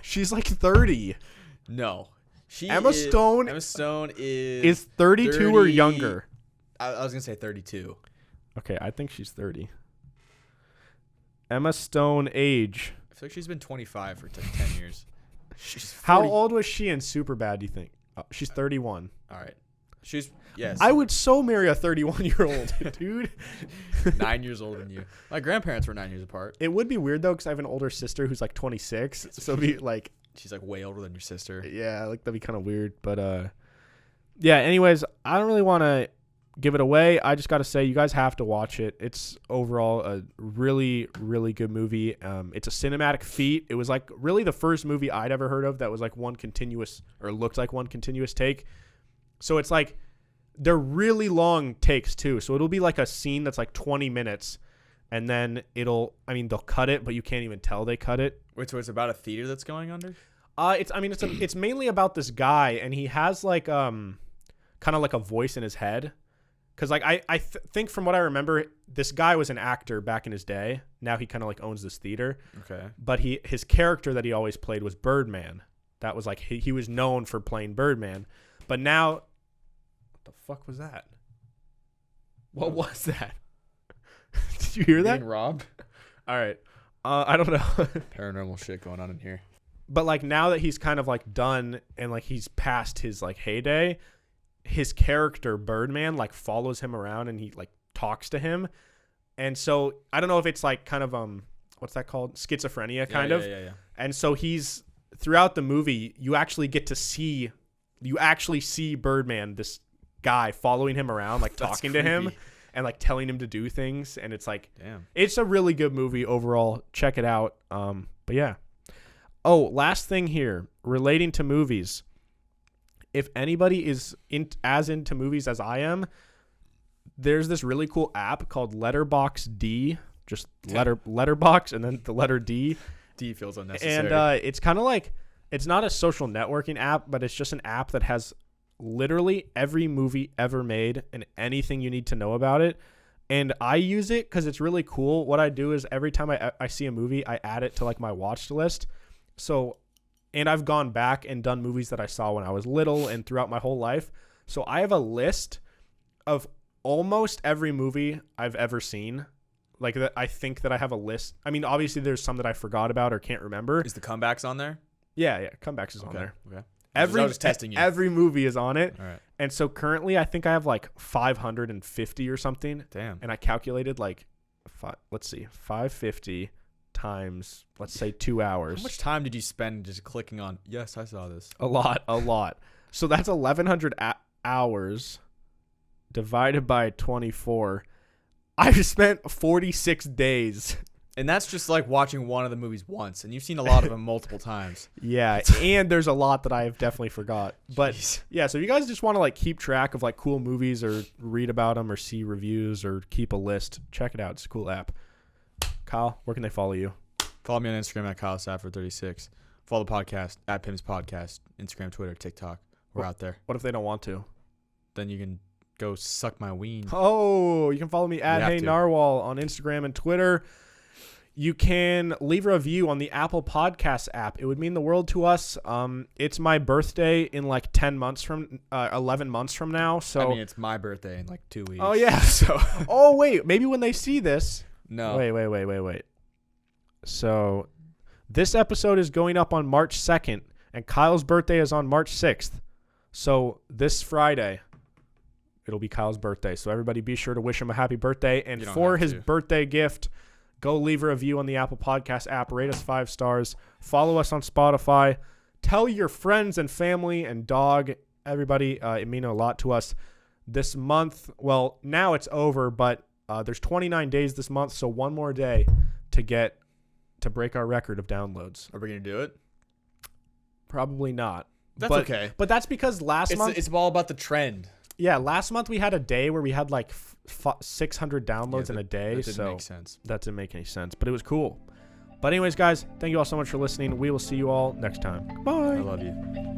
She's like 30. No. Emma Stone is 32 30, or younger. I was going to say 32. Okay, I think she's 30. Emma Stone age. I feel like she's been 25 for 10 years. How old was she in Superbad, do you think? She's 31. All right. Yes. I would so marry a 31-year-old, dude. 9 years older than you. My grandparents were 9 years apart. It would be weird, though, because I have an older sister who's like 26. So it'd be like... She's like way older than your sister. Yeah, like that'd be kind of weird. But yeah, anyways, I don't really want to give it away. I just got to say, you guys have to watch it. It's overall a really, really good movie. It's a cinematic feat. It was like really the first movie I'd ever heard of that was like one continuous, or looked like one continuous take. So it's like, they're really long takes too. So it'll be like a scene that's like 20 minutes. And then they'll cut it, but you can't even tell they cut it. Wait, so it's about a theater that's going under? It's mainly about this guy, and he has like kind of like a voice in his head, because like I think from what I remember, this guy was an actor back in his day. Now he kind of like owns this theater. Okay. But his character that he always played was Birdman. That was like he was known for playing Birdman, but now, what the fuck was that? What was that? Did you hear that? Being robbed? All right. I don't know. Paranormal shit going on in here. But like now that he's kind of like done and like he's past his like heyday, his character Birdman like follows him around and he like talks to him. And so I don't know if it's like kind of what's that called? Schizophrenia kind of. Yeah. And so he's throughout the movie, you actually see Birdman, this guy following him around, like talking to him. And like telling him to do things, and it's like, damn, it's a really good movie overall. Check it out. But yeah. Oh, last thing here relating to movies. If anybody is as into movies as I am, there's this really cool app called Letterboxd. Just letterbox and then the letter D. D feels unnecessary. And it's kind of like, it's not a social networking app, but it's just an app that has literally every movie ever made and anything you need to know about it. And I use it because it's really cool. What I do is every time I see a movie, I add it to like my watch list. So, and I've gone back and done movies that I saw when I was little and throughout my whole life. So I have a list of almost every movie I've ever seen. Like that, I think that I have a list. I mean, obviously there's some that I forgot about or can't remember. Is the Comebacks on there? Yeah. Comebacks is on there. Okay. I was testing you. Every movie is on it. All right. And so currently I think I have like 550 or something. Damn. And I calculated like, 550 times, let's say 2 hours. How much time did you spend just clicking on, yes, I saw this? A lot. So that's 1,100 hours divided by 24. I've spent 46 days And that's just like watching one of the movies once, and you've seen a lot of them multiple times. Yeah, and there's a lot that I have definitely forgot. But Jeez. yeah, so if you guys just want to like keep track of like cool movies or read about them or see reviews or keep a list, check it out. It's a cool app. Kyle, where can they follow you? Follow me on Instagram at KyleSafford36. Follow the podcast at Pim's Podcast, Instagram, Twitter, TikTok. We're out there. What if they don't want to? Then you can go suck my ween. Oh, you can follow me at Hey Narwhal on Instagram and Twitter. You can leave a review on the Apple Podcast app. It would mean the world to us. It's my birthday in like 11 months from now. So I mean, it's my birthday in like 2 weeks. Oh yeah. So oh wait, maybe when they see this. No. Wait. So this episode is going up on March 2nd, and Kyle's birthday is on March 6th. So this Friday, it'll be Kyle's birthday. So everybody be sure to wish him a happy birthday. And for his birthday gift, go leave a review on the Apple Podcast app. Rate us 5 stars. Follow us on Spotify. Tell your friends and family and dog, everybody. It means a lot to us. This month, well, now it's over, but there's 29 days this month, so one more day to break our record of downloads. Are we going to do it? Probably not. That's okay. But that's because last month... It's all about the trend. Yeah, last month we had a day where we had like 600 downloads in a day. That didn't make sense. That didn't make any sense, but it was cool. But anyways, guys, thank you all so much for listening. We will see you all next time. Bye. I love you.